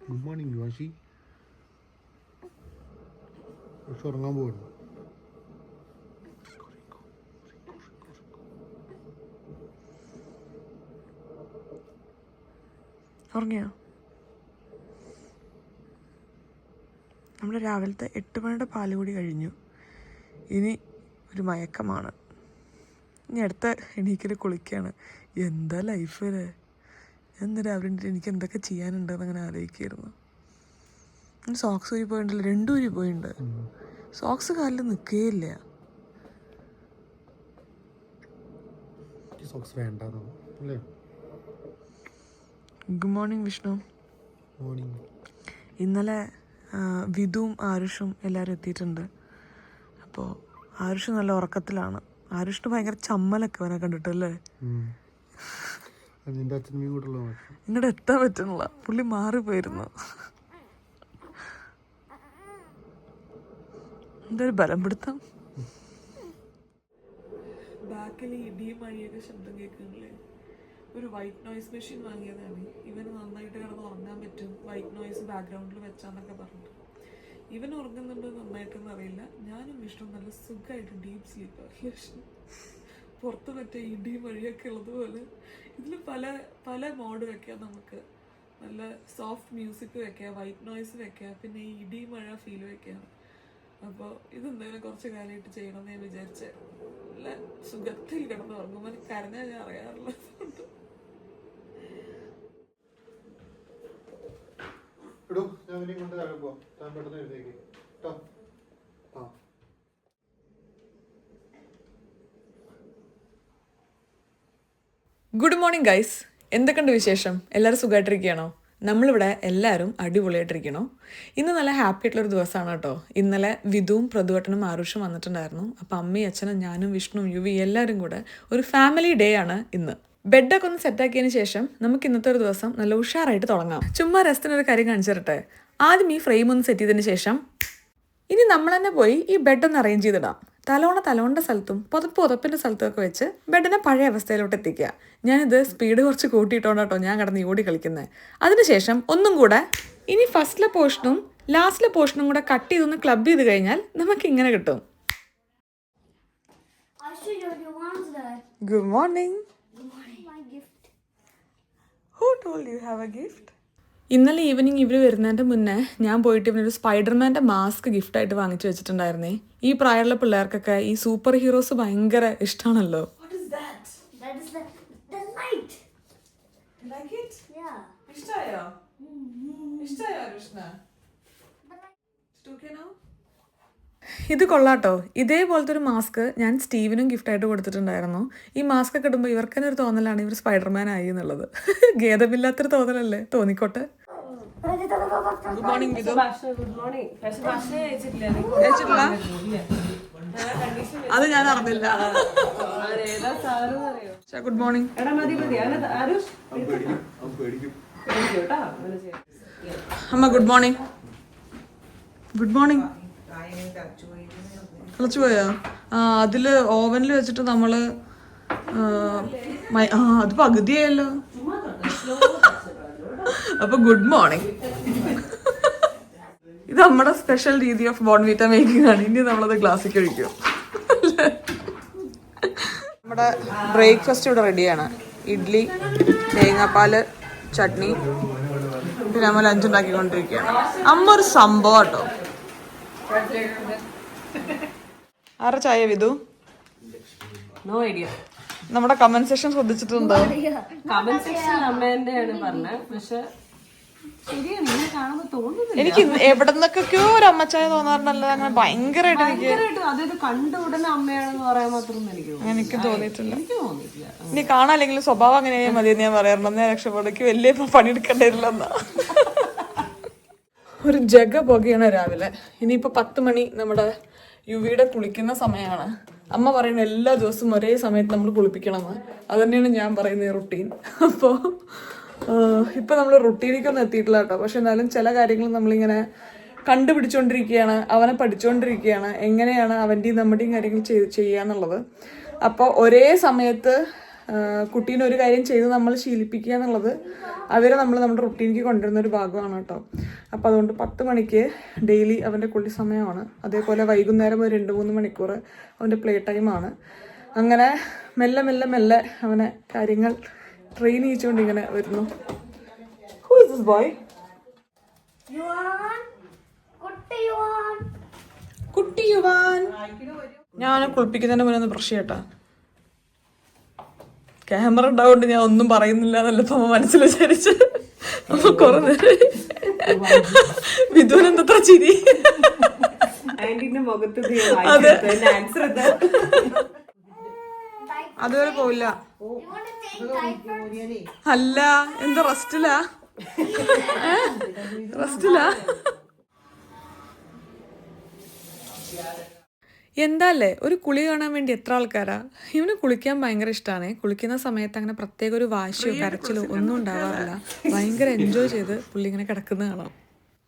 Good morning യുവാഷി. പക്ഷെ ഉറങ്ങാൻ പോകുന്നു. ഉറങ്ങിയോ? നമ്മുടെ രാവിലത്തെ 8 മണിയുടെ പാല് കൂടി കഴിഞ്ഞു. ഇനി ഒരു മയക്കമാണ്. ഇനി അടുത്ത എണീക്കൽ കുളിക്കുകയാണ്. എന്താ ലൈഫ് വരെ. എന്ന് രാവിലെ എനിക്ക് എന്തൊക്കെ ചെയ്യാനുണ്ടെന്ന് അങ്ങനെ ആലോചിക്കായിരുന്നു. സോക്സ് ഊരി പോയിണ്ടല്ലോ, 2 ഊരി പോയിട്ടുണ്ട്. സോക്സ് കാലിൽ നിൽക്കുകയില്ല. സോക്സ് വേണ്ട അല്ലേ? Good morning Vishnu. മോർണിംഗ്. ഇന്നലെ വിധുവും ആരുഷും എല്ലാവരും എത്തിയിട്ടുണ്ട്. അപ്പോൾ ആരുഷ് നല്ല ഉറക്കത്തിലാണ്. ആരുഷിന് ഭയങ്കര ചമ്മലൊക്കെ അവനെ കണ്ടിട്ടല്ലേ. ഇങ്ങോട്ട് എത്താൻ പറ്റുന്നില്ല, പുള്ളി മാറിപ്പോയിരുന്നു. എന്തൊരു ബലം പിടുത്തം. ബാക്കിൽ ഇടിയും മഴയൊക്കെ ശബ്ദം കേൾക്കുന്നില്ലേ? ഒരു വൈറ്റ് നോയ്സ് മെഷീൻ വാങ്ങിയതാണ്. ഇവന് നന്നായിട്ട് കിടന്ന് ഉറങ്ങാൻ പറ്റും, വൈറ്റ് നോയ്സ് ബാക്ക്ഗ്രൗണ്ടിൽ വെച്ചാന്നൊക്കെ പറഞ്ഞിട്ട്. ഇവൻ ഉറങ്ങുന്നുണ്ടോ നന്നായിട്ടൊന്നും അറിയില്ല. ഞാനും വിഷ്ണു നല്ല സുഖമായിട്ട് ഡീപ്പ് സ്ലീപ്പ്. പുറത്ത് മറ്റേ ഇടിയും മഴയൊക്കെ ഉള്ളതുപോലെ ഇതിൽ പല പല മോഡ് വെക്കാം. നമുക്ക് നല്ല സോഫ്റ്റ് മ്യൂസിക് വെക്കാം, വൈറ്റ് നോയ്സ് വെക്കാം, പിന്നെ ഈ ഇടി മഴ ഫീൽ വെക്കാം. അപ്പോൾ ഇതെന്തായാലും കുറച്ച് കാലമായിട്ട് ചെയ്യണമെന്ന് ഞാൻ വിചാരിച്ചേ. നല്ല സുഖത്തിൽ കിടന്ന് ഉറങ്ങുമ്പോൾ കരഞ്ഞാൽ ഞാൻ അറിയാറുള്ളത്. Good morning guys. എന്തൊക്കെയുണ്ട് വിശേഷം? എല്ലാവരും സുഖമായിട്ടിരിക്കുകയാണോ? നമ്മളിവിടെ എല്ലാവരും അടിപൊളിയായിട്ടിരിക്കണോ. ഇന്ന് നല്ല ഹാപ്പി ആയിട്ടുള്ളൊരു ദിവസമാണ് കേട്ടോ. ഇന്നലെ വിധുവും പ്രതുവേട്ടനും ആരുഷും വന്നിട്ടുണ്ടായിരുന്നു. അപ്പം അമ്മയും അച്ഛനും ഞാനും വിഷ്ണുവും യുവി എല്ലാവരും കൂടെ ഒരു ഫാമിലി ഡേ ആണ് ഇന്ന്. ബെഡൊക്കെ ഒന്ന് സെറ്റാക്കിയതിന് ശേഷം നമുക്ക് ഇന്നത്തെ ഒരു ദിവസം നല്ല ഉഷാറായിട്ട് തുടങ്ങാം. ചുമ്മാ രസത്തിനൊരു കാര്യം കാണിച്ചു തരട്ടെ. ആദ്യം ഈ ഫ്രെയിം ഒന്ന് സെറ്റ് ചെയ്തതിന് ശേഷം ഇനി നമ്മൾ തന്നെ പോയി ഈ ബെഡൊന്ന് അറേഞ്ച് ചെയ്തിടാം. തലോണിൻ്റെ സ്ഥലത്തും പുതപ്പിൻ്റെ സ്ഥലത്തുമൊക്കെ വെച്ച് ബെഡിനെ പഴയ അവസ്ഥയിലോട്ട് എത്തിക്കുക. ഞാനിത് സ്പീഡ് കുറച്ച് കൂട്ടിയിട്ടോണ്ടാട്ടോ ഞാൻ കിടന്ന് ഓടി കളിക്കുന്നത്. അതിനുശേഷം ഒന്നും കൂടെ ഇനി ഫസ്റ്റിലെ പോർഷനും ലാസ്റ്റിലെ പോർഷനും കൂടെ കട്ട് ചെയ്തൊന്ന് ക്ലബ് ചെയ്ത് കഴിഞ്ഞാൽ നമുക്ക് ഇങ്ങനെ കിട്ടും. Good morning. Who told you have a gift? ഇന്നലെ ഈവനിങ് ഇവർ വരുന്നതിൻ്റെ മുന്നേ ഞാൻ പോയിട്ട് ഇവനൊരു സ്പൈഡർമാൻ്റെ മാസ്ക് ഗിഫ്റ്റായിട്ട് വാങ്ങിച്ചു വെച്ചിട്ടുണ്ടായിരുന്നേ. ഈ പ്രായമുള്ള പിള്ളേർക്കൊക്കെ ഈ സൂപ്പർ ഹീറോസ് ഭയങ്കര ഇഷ്ടമാണല്ലോ. ഇത് കൊള്ളാട്ടോ. ഇതേപോലത്തെ ഒരു മാസ്ക് ഞാൻ സ്റ്റീവിനും ഗിഫ്റ്റായിട്ട് കൊടുത്തിട്ടുണ്ടായിരുന്നു. ഈ മാസ്ക് ഒക്കെ ഇടുമ്പോൾ ഇവർക്ക് തന്നെ ഒരു തോന്നലാണ് ഇവർ സ്പൈഡർമാൻ ആയി എന്നുള്ളത്. ഖേദമില്ലാത്തൊരു തോന്നലല്ലേ? തോന്നിക്കോട്ടെ. Good morning Vidhu. അത് ഞാൻ അറിഞ്ഞില്ല. Good morning. അമ്മ ഗുഡ് മോർണിംഗ്. Good morning. തിളച്ചു പോയോ? അതില് ഓവനിൽ വെച്ചിട്ട് നമ്മള് അത് പകുതിയായല്ലോ. അപ്പൊ ഗുഡ് മോർണിംഗ്. ഇത് നമ്മുടെ സ്പെഷ്യൽ രീതി ഓഫ് ബോൺവിറ്റ മേക്കിംഗ് ആണ്. ഇനി നമ്മളത് ഗ്ലാസ്സിൽ കഴിക്കും. നമ്മുടെ ബ്രേക്ക്ഫാസ്റ്റ് ഇവിടെ റെഡിയാണ്. ഇഡ്ഡലി, തേങ്ങാപ്പാല്, ചട്നി, പിന്നെ നമ്മൾ ലഞ്ച് ഉണ്ടാക്കിക്കൊണ്ടിരിക്കുകയാണ്. അമ്മ ഒരു സംഭവം കേട്ടോ. ആരുടെ ചായ വിധു? No idea. നമ്മുടെ കമന്റ് സെക്ഷൻ ശ്രദ്ധിച്ചിട്ടുണ്ടോ? കമന്റ് സെക്ഷൻ അമ്മേന്റെയാണ് പറഞ്ഞത്. പക്ഷെ ശരിയാണ്, ഇങ്ങനെ കാണുമ്പോ തോന്നുന്നില്ല. എനിക്ക് എവിടെ നിന്നൊക്കെയോ ഒരു അമ്മച്ചായ തോന്നാറുണ്ടല്ലോ. അങ്ങനെ ഭയങ്കരമായിട്ട് അതായത് കണ്ട ഉടനെ അമ്മയാണെന്ന് പറയാൻ മാത്രമൊന്നും എനിക്ക് തോന്നിയിട്ടില്ല. എനിക്ക് തോന്നിയിട്ടില്ല. ഇനി കാണാല്ലെങ്കിലും സ്വഭാവം അങ്ങനെയായി മതിയെന്ന് ഞാൻ പറയാറുണ്ട്. ഞാൻ രക്ഷപ്പെടുക്ക് വലിയ പണിയെടുക്കേണ്ടിരില്ലെന്നാ. ഒരു ജഗ പുകയാണ് രാവിലെ. ഇനിയിപ്പോൾ 10 മണി നമ്മുടെ യുവിയുടെ കുളിക്കുന്ന സമയമാണ്. അമ്മ പറയുന്ന എല്ലാ ദിവസവും ഒരേ സമയത്ത് നമ്മൾ കുളിപ്പിക്കണമെന്ന്. അത് തന്നെയാണ് ഞാൻ പറയുന്ന ഈ റുട്ടീൻ. അപ്പോൾ ഇപ്പം നമ്മൾ റുട്ടീനിക്കൊന്നും എത്തിയിട്ടില്ല കേട്ടോ. പക്ഷെ എന്നാലും ചില കാര്യങ്ങൾ നമ്മളിങ്ങനെ കണ്ടുപിടിച്ചുകൊണ്ടിരിക്കുകയാണ്, അവനെ പഠിച്ചുകൊണ്ടിരിക്കുകയാണ്, എങ്ങനെയാണ് അവൻ്റെയും നമ്മുടെയും കാര്യങ്ങൾ ചെയ്യാന്നുള്ളത്. അപ്പോൾ ഒരേ സമയത്ത് കുട്ടീനെ ഒരു കാര്യം ചെയ്ത് നമ്മൾ ശീലിപ്പിക്കുക എന്നുള്ളത് അവരെ നമ്മൾ നമ്മുടെ റുട്ടീനിലേക്ക് കൊണ്ടുവരുന്ന ഒരു ഭാഗമാണ് കേട്ടോ. അപ്പോൾ അതുകൊണ്ട് 10 മണിക്ക് ഡെയിലി അവൻ്റെ കുളി സമയമാണ്. അതേപോലെ വൈകുന്നേരം ഒരു 2-3 മണിക്കൂർ അവൻ്റെ പ്ലേ ടൈമാണ്. അങ്ങനെ മെല്ലെ മെല്ലെ മെല്ലെ അവനെ കാര്യങ്ങൾ ട്രെയിൻ ചെയ്യിച്ചുകൊണ്ട് ഇങ്ങനെ വരുന്നു. Who is this boy? കുട്ടി യുവാൻ. ഞാൻ കുളിപ്പിക്കുന്നതിന് മുന്നേ ഒന്ന് ബ്രഷ് ചെയ്യട്ടാ. ക്യാമറ ഉണ്ടാവുകൊണ്ട് ഞാൻ ഒന്നും പറയുന്നില്ല എന്നല്ല ഇപ്പൊ മനസ്സിൽ വിചാരിച്ച്. അപ്പൊ കുറെ നേരം വിധുവിനെന്തത്ര ചിരി. അതെ, അതുവരെ പോവില്ല. അല്ല, എന്താ റെസ്റ്റിലാ? റെസ്റ്റിലാ? എന്താല്ലേ, ഒരു കുളി കാണാൻ വേണ്ടി എത്ര ആൾക്കാരാ. ഇവന് കുളിക്കാൻ ഭയങ്കര ഇഷ്ടമാണ്. കുളിക്കുന്ന സമയത്ത് അങ്ങനെ പ്രത്യേക ഒരു വാശിയോ കരച്ചിലോ ഒന്നും ഉണ്ടാവാറില്ല. ഭയങ്കര എൻജോയ് ചെയ്ത് പുള്ളി ഇങ്ങനെ കിടക്കുന്നത് കാണാം.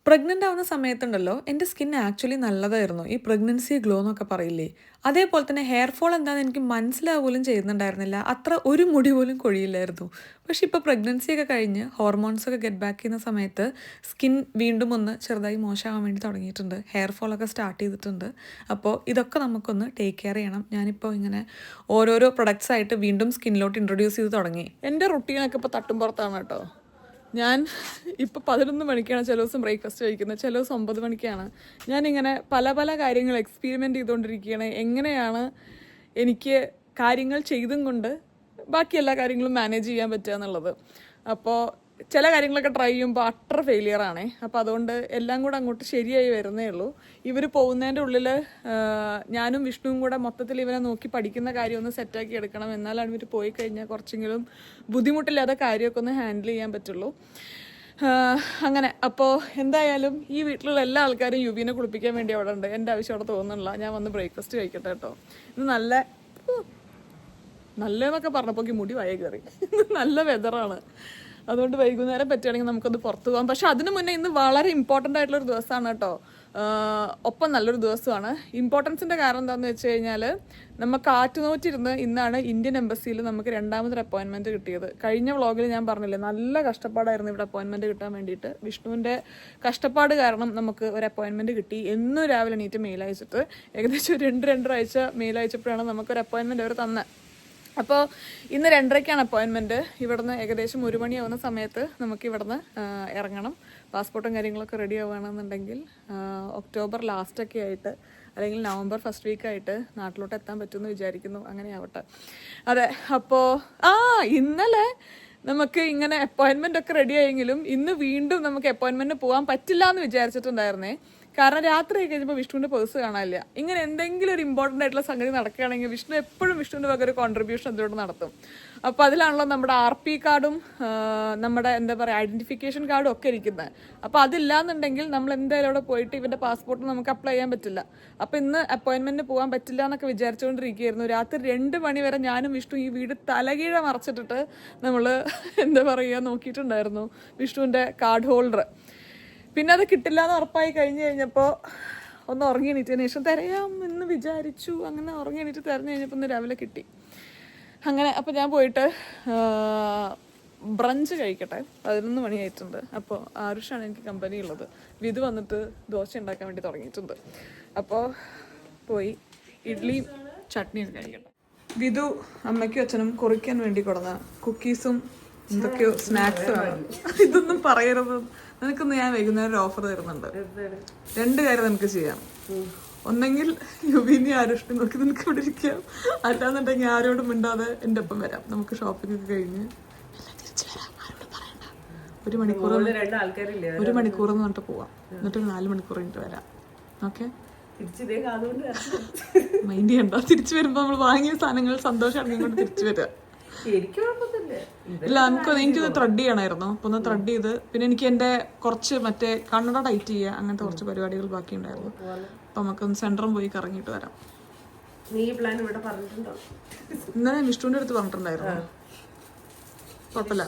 പ്രഗ്നൻ്റ് ആവുന്ന സമയത്തുണ്ടല്ലോ എൻ്റെ സ്കിൻ ആക്ച്വലി നല്ലതായിരുന്നു. ഈ പ്രഗ്നൻസി ഗ്ലോ എന്നൊക്കെ പറയില്ലേ, അതേപോലെ തന്നെ ഹെയർ ഫോൾ എന്താണെന്ന് എനിക്ക് മനസ്സിലാവുകയും ചെയ്യുന്നുണ്ടായിരുന്നില്ല. അത്ര ഒരു മുടി പോലും കൊഴിയില്ലായിരുന്നു. പക്ഷെ ഇപ്പോൾ പ്രഗ്നൻസിയൊക്കെ കഴിഞ്ഞ് ഹോർമോൺസൊക്കെ ഗെറ്റ് ബാക്ക് ചെയ്യുന്ന സമയത്ത് സ്കിൻ വീണ്ടും ഒന്ന് ചെറുതായി മോശമാകാൻ വേണ്ടി തുടങ്ങിയിട്ടുണ്ട്. ഹെയർ ഫോളൊക്കെ സ്റ്റാർട്ട് ചെയ്തിട്ടുണ്ട്. അപ്പോൾ ഇതൊക്കെ നമുക്കൊന്ന് ടേക്ക് കെയർ ചെയ്യണം. ഞാനിപ്പോൾ ഇങ്ങനെ ഓരോരോ പ്രൊഡക്ട്സ് ആയിട്ട് വീണ്ടും സ്കിന്നിലോട്ട് ഇൻട്രൊഡ്യൂസ് ചെയ്ത് തുടങ്ങി. എൻ്റെ റുട്ടീനൊക്കെ ഇപ്പോൾ തട്ടും പുറത്താണ് കേട്ടോ. ഞാൻ ഇപ്പോൾ 11 മണിക്കാണ് ചില ദിവസം ബ്രേക്ക്ഫാസ്റ്റ് കഴിക്കുന്നത്, ചില ദിവസം 9 മണിക്കാണ്. ഞാനിങ്ങനെ പല പല കാര്യങ്ങൾ എക്സ്പെരിമെൻ്റ് ചെയ്തുകൊണ്ടിരിക്കുകയാണ്. എങ്ങനെയാണ് എനിക്ക് കാര്യങ്ങൾ ചെയ്തും കൊണ്ട് ബാക്കി എല്ലാ കാര്യങ്ങളും മാനേജ് ചെയ്യാൻ പറ്റുക എന്നുള്ളത്. അപ്പോൾ ചില കാര്യങ്ങളൊക്കെ ട്രൈ ചെയ്യുമ്പോൾ അട്ടർ ഫെയിലിയറാണേ. അപ്പോൾ അതുകൊണ്ട് എല്ലാം കൂടെ അങ്ങോട്ട് ശരിയായി വരുന്നേ ഉള്ളൂ. ഇവർ പോകുന്നതിൻ്റെ ഉള്ളിൽ ഞാനും വിഷ്ണുവും കൂടെ മൊത്തത്തിൽ ഇവരെ നോക്കി പഠിക്കുന്ന കാര്യം ഒന്ന് സെറ്റാക്കി എടുക്കണം. എന്നാലാണ് ഇവർ പോയി കഴിഞ്ഞാൽ കുറച്ചെങ്കിലും ബുദ്ധിമുട്ടില്ലാതെ കാര്യമൊക്കെ ഒന്ന് ഹാൻഡിൽ ചെയ്യാൻ പറ്റുള്ളൂ. അങ്ങനെ അപ്പോൾ എന്തായാലും ഈ വീട്ടിലുള്ള എല്ലാ ആൾക്കാരും യുബീനെ കുളിപ്പിക്കാൻ വേണ്ടി അവിടെ ഉണ്ട്. എൻ്റെ ആവശ്യം അവിടെ തോന്നുന്നില്ല. ഞാൻ വന്ന് ബ്രേക്ക്ഫാസ്റ്റ് കഴിക്കട്ടെ കേട്ടോ. ഇത് നല്ലതെന്നൊക്കെ പറഞ്ഞപ്പോൾ മുടി വയ കയറി. നല്ല വെതറാണ്. അതുകൊണ്ട് വൈകുന്നേരം പറ്റുകയാണെങ്കിൽ നമുക്കൊന്ന് പുറത്ത് പോകാം. പക്ഷെ അതിന് മുന്നേ ഇന്ന് വളരെ ഇമ്പോർട്ടൻ്റ് ആയിട്ടുള്ളൊരു ദിവസമാണ് കേട്ടോ. ഒപ്പം നല്ലൊരു ദിവസമാണ്. ഇമ്പോർട്ടൻസിൻ്റെ കാരണം എന്താണെന്ന് വെച്ച് കഴിഞ്ഞാൽ നമ്മൾ കാറ്റുനോറ്റിരുന്ന് ഇന്നാണ് ഇന്ത്യൻ എംബസിയിൽ നമുക്ക് 2ാമതൊരു അപ്പോയിൻമെൻറ്റ് കിട്ടിയത്. കഴിഞ്ഞ വ്ളോഗിൽ ഞാൻ പറഞ്ഞില്ലേ, നല്ല കഷ്ടപ്പാടായിരുന്നു ഇവിടെ അപ്പോയിൻമെൻറ്റ് കിട്ടാൻ വേണ്ടിയിട്ട്. വിഷ്ണുവിൻ്റെ കഷ്ടപ്പാട് കാരണം നമുക്ക് ഒരു അപ്പോയിൻമെൻറ്റ് കിട്ടി. എന്നും രാവിലെ എണീറ്റ് മെയിൽ അയച്ചിട്ട് ഏകദേശം 2-2.5 ആഴ്ച മെയിൽ അയച്ചപ്പോഴാണ് നമുക്കൊരു അപ്പോയിൻമെൻറ്റ് അവർ തന്നെ. അപ്പോൾ ഇന്ന് 2:30ക്കാണ് അപ്പോയിൻമെൻറ്റ്. ഇവിടുന്ന് ഏകദേശം 1 മണിയാവുന്ന സമയത്ത് നമുക്ക് ഇവിടുന്ന് ഇറങ്ങണം. പാസ്പോർട്ടും കാര്യങ്ങളൊക്കെ റെഡി ആവുകയാണെന്നുണ്ടെങ്കിൽ ഒക്ടോബർ ലാസ്റ്റൊക്കെ ആയിട്ട് അല്ലെങ്കിൽ നവംബർ ഫസ്റ്റ് വീക്കായിട്ട് നാട്ടിലോട്ട് എത്താൻ പറ്റുമെന്ന് വിചാരിക്കുന്നു. അങ്ങനെ ആവട്ടെ. അതെ, അപ്പോൾ ഇന്നലെ നമുക്ക് ഇങ്ങനെ അപ്പോയിൻമെൻ്റ് ഒക്കെ റെഡി ആയെങ്കിലും ഇന്ന് വീണ്ടും നമുക്ക് അപ്പോയിൻമെൻറ്റ് പോകാൻ പറ്റില്ല എന്ന് വിചാരിച്ചിട്ടുണ്ടായിരുന്നേ. കാരണം രാത്രി കഴിഞ്ഞപ്പോൾ വിഷ്ണുവിൻ്റെ പേഴ്സ് കാണാനില്ല. ഇങ്ങനെ എന്തെങ്കിലും ഒരു ഇമ്പോർട്ടൻ്റ് ആയിട്ടുള്ള സംഗതി നടക്കുകയാണെങ്കിൽ വിഷ്ണു എപ്പോഴും വിഷ്ണുവിൻ്റെ വക ഒരു കോൺട്രിബ്യൂഷൻ എന്തുകൊണ്ട് നടത്തും. അപ്പോൾ അതിലാണല്ലോ നമ്മുടെ RP കാർഡും നമ്മുടെ എന്താ പറയുക ഐഡൻറ്റിഫിക്കേഷൻ കാർഡും ഒക്കെ ഇരിക്കുന്നത്. അപ്പോൾ അതില്ലാന്നുണ്ടെങ്കിൽ നമ്മൾ എന്തായാലും അവിടെ പോയിട്ട് ഇവൻ്റെ പാസ്പോർട്ട് നമുക്ക് അപ്ലൈ ചെയ്യാൻ പറ്റില്ല. അപ്പോൾ ഇന്ന് അപ്പോയിൻമെൻറ്റിന് പോകാൻ പറ്റില്ല എന്നൊക്കെ വിചാരിച്ചുകൊണ്ടിരിക്കുകയായിരുന്നു. രാത്രി 2 മണി വരെ ഞാനും വിഷ്ണു ഈ വീട് തലകീഴ മറച്ചിട്ടിട്ട് നമ്മൾ എന്താ പറയുക നോക്കിയിട്ടുണ്ടായിരുന്നു വിഷ്ണുവിൻ്റെ കാർഡ് ഹോൾഡർ. പിന്നെ അത് കിട്ടില്ല എന്ന് ഉറപ്പായി കഴിഞ്ഞപ്പോൾ ഒന്ന് ഉറങ്ങി എണീറ്റതിന് ശേഷം തിരയാം എന്ന് വിചാരിച്ചു. അങ്ങനെ ഉറങ്ങി എണീറ്റ് തിരഞ്ഞു കഴിഞ്ഞപ്പോൾ ഇന്ന് രാവിലെ കിട്ടി. അങ്ങനെ അപ്പോൾ ഞാൻ പോയിട്ട് ബ്രഞ്ച് കഴിക്കട്ടെ. 11 മണിയായിട്ടുണ്ട്. അപ്പോൾ ആരുഷാണ് എനിക്ക് കമ്പനി ഉള്ളത്. വിധു വന്നിട്ട് ദോശ ഉണ്ടാക്കാൻ വേണ്ടി തുടങ്ങിയിട്ടുണ്ട്. അപ്പോൾ പോയി ഇഡ്ഡലിയും ചട്നിയും കഴിക്കട്ടെ. വിധു അമ്മയ്ക്കും അച്ഛനും കുറിക്കാൻ വേണ്ടി കൊടുന്ന കുക്കീസും എന്തൊക്കെയോ സ്നാക്സ് വേണം. ഇതൊന്നും പറയരുത്. നിനക്കൊന്ന് ഞാൻ വൈകുന്നേരം ഒരു ഓഫർ തരുന്നുണ്ട്. 2 കാര്യം നമുക്ക് ചെയ്യാം. ഒന്നെങ്കിൽ യുബീനെ ആരുഷ്ടി നോക്കി നിനക്ക് ഇവിടെ ഇരിക്കാം, അല്ലാന്നുണ്ടെങ്കിൽ ആരോടും മിണ്ടാതെ എൻ്റെ ഒപ്പം വരാം. നമുക്ക് ഷോപ്പിംഗ് ഒക്കെ കഴിഞ്ഞ് തിരിച്ചു വരാം. ആരോടും പറയണ്ട. 1 മണിക്കൂർ എന്ന് പറഞ്ഞിട്ട് പോവാം. എന്നിട്ട് 4 മണിക്കൂർ കഴിഞ്ഞിട്ട് വരാം. ഓക്കെ, മൈൻഡ് ചെയ്യണ്ട. തിരിച്ചു വരുമ്പോൾ നമ്മൾ വാങ്ങിയ സാധനങ്ങൾ സന്തോഷമാണെങ്കിൽ ഇങ്ങോട്ട് തിരിച്ചു വരിക. ഇല്ല, എനിക്കൊന്ന് ത്രെഡ് ചെയ്യണമായിരുന്നു. അപ്പൊ ഒന്ന് ത്രെഡ് ചെയ്ത് പിന്നെ എനിക്ക് എൻ്റെ കുറച്ച് മറ്റേ കണ്ണട ടൈറ്റ് ചെയ്യുക അങ്ങനത്തെ കുറച്ച് പരിപാടികൾ ബാക്കി ഉണ്ടായിരുന്നു. അപ്പൊ നമുക്കൊന്ന് സെന്ററും പോയി കറങ്ങിയിട്ട് വരാം. ഇന്നലെ വിഷ്ണുവിന്റെ അടുത്ത് പറഞ്ഞിട്ടുണ്ടായിരുന്നു. കുഴപ്പമില്ല.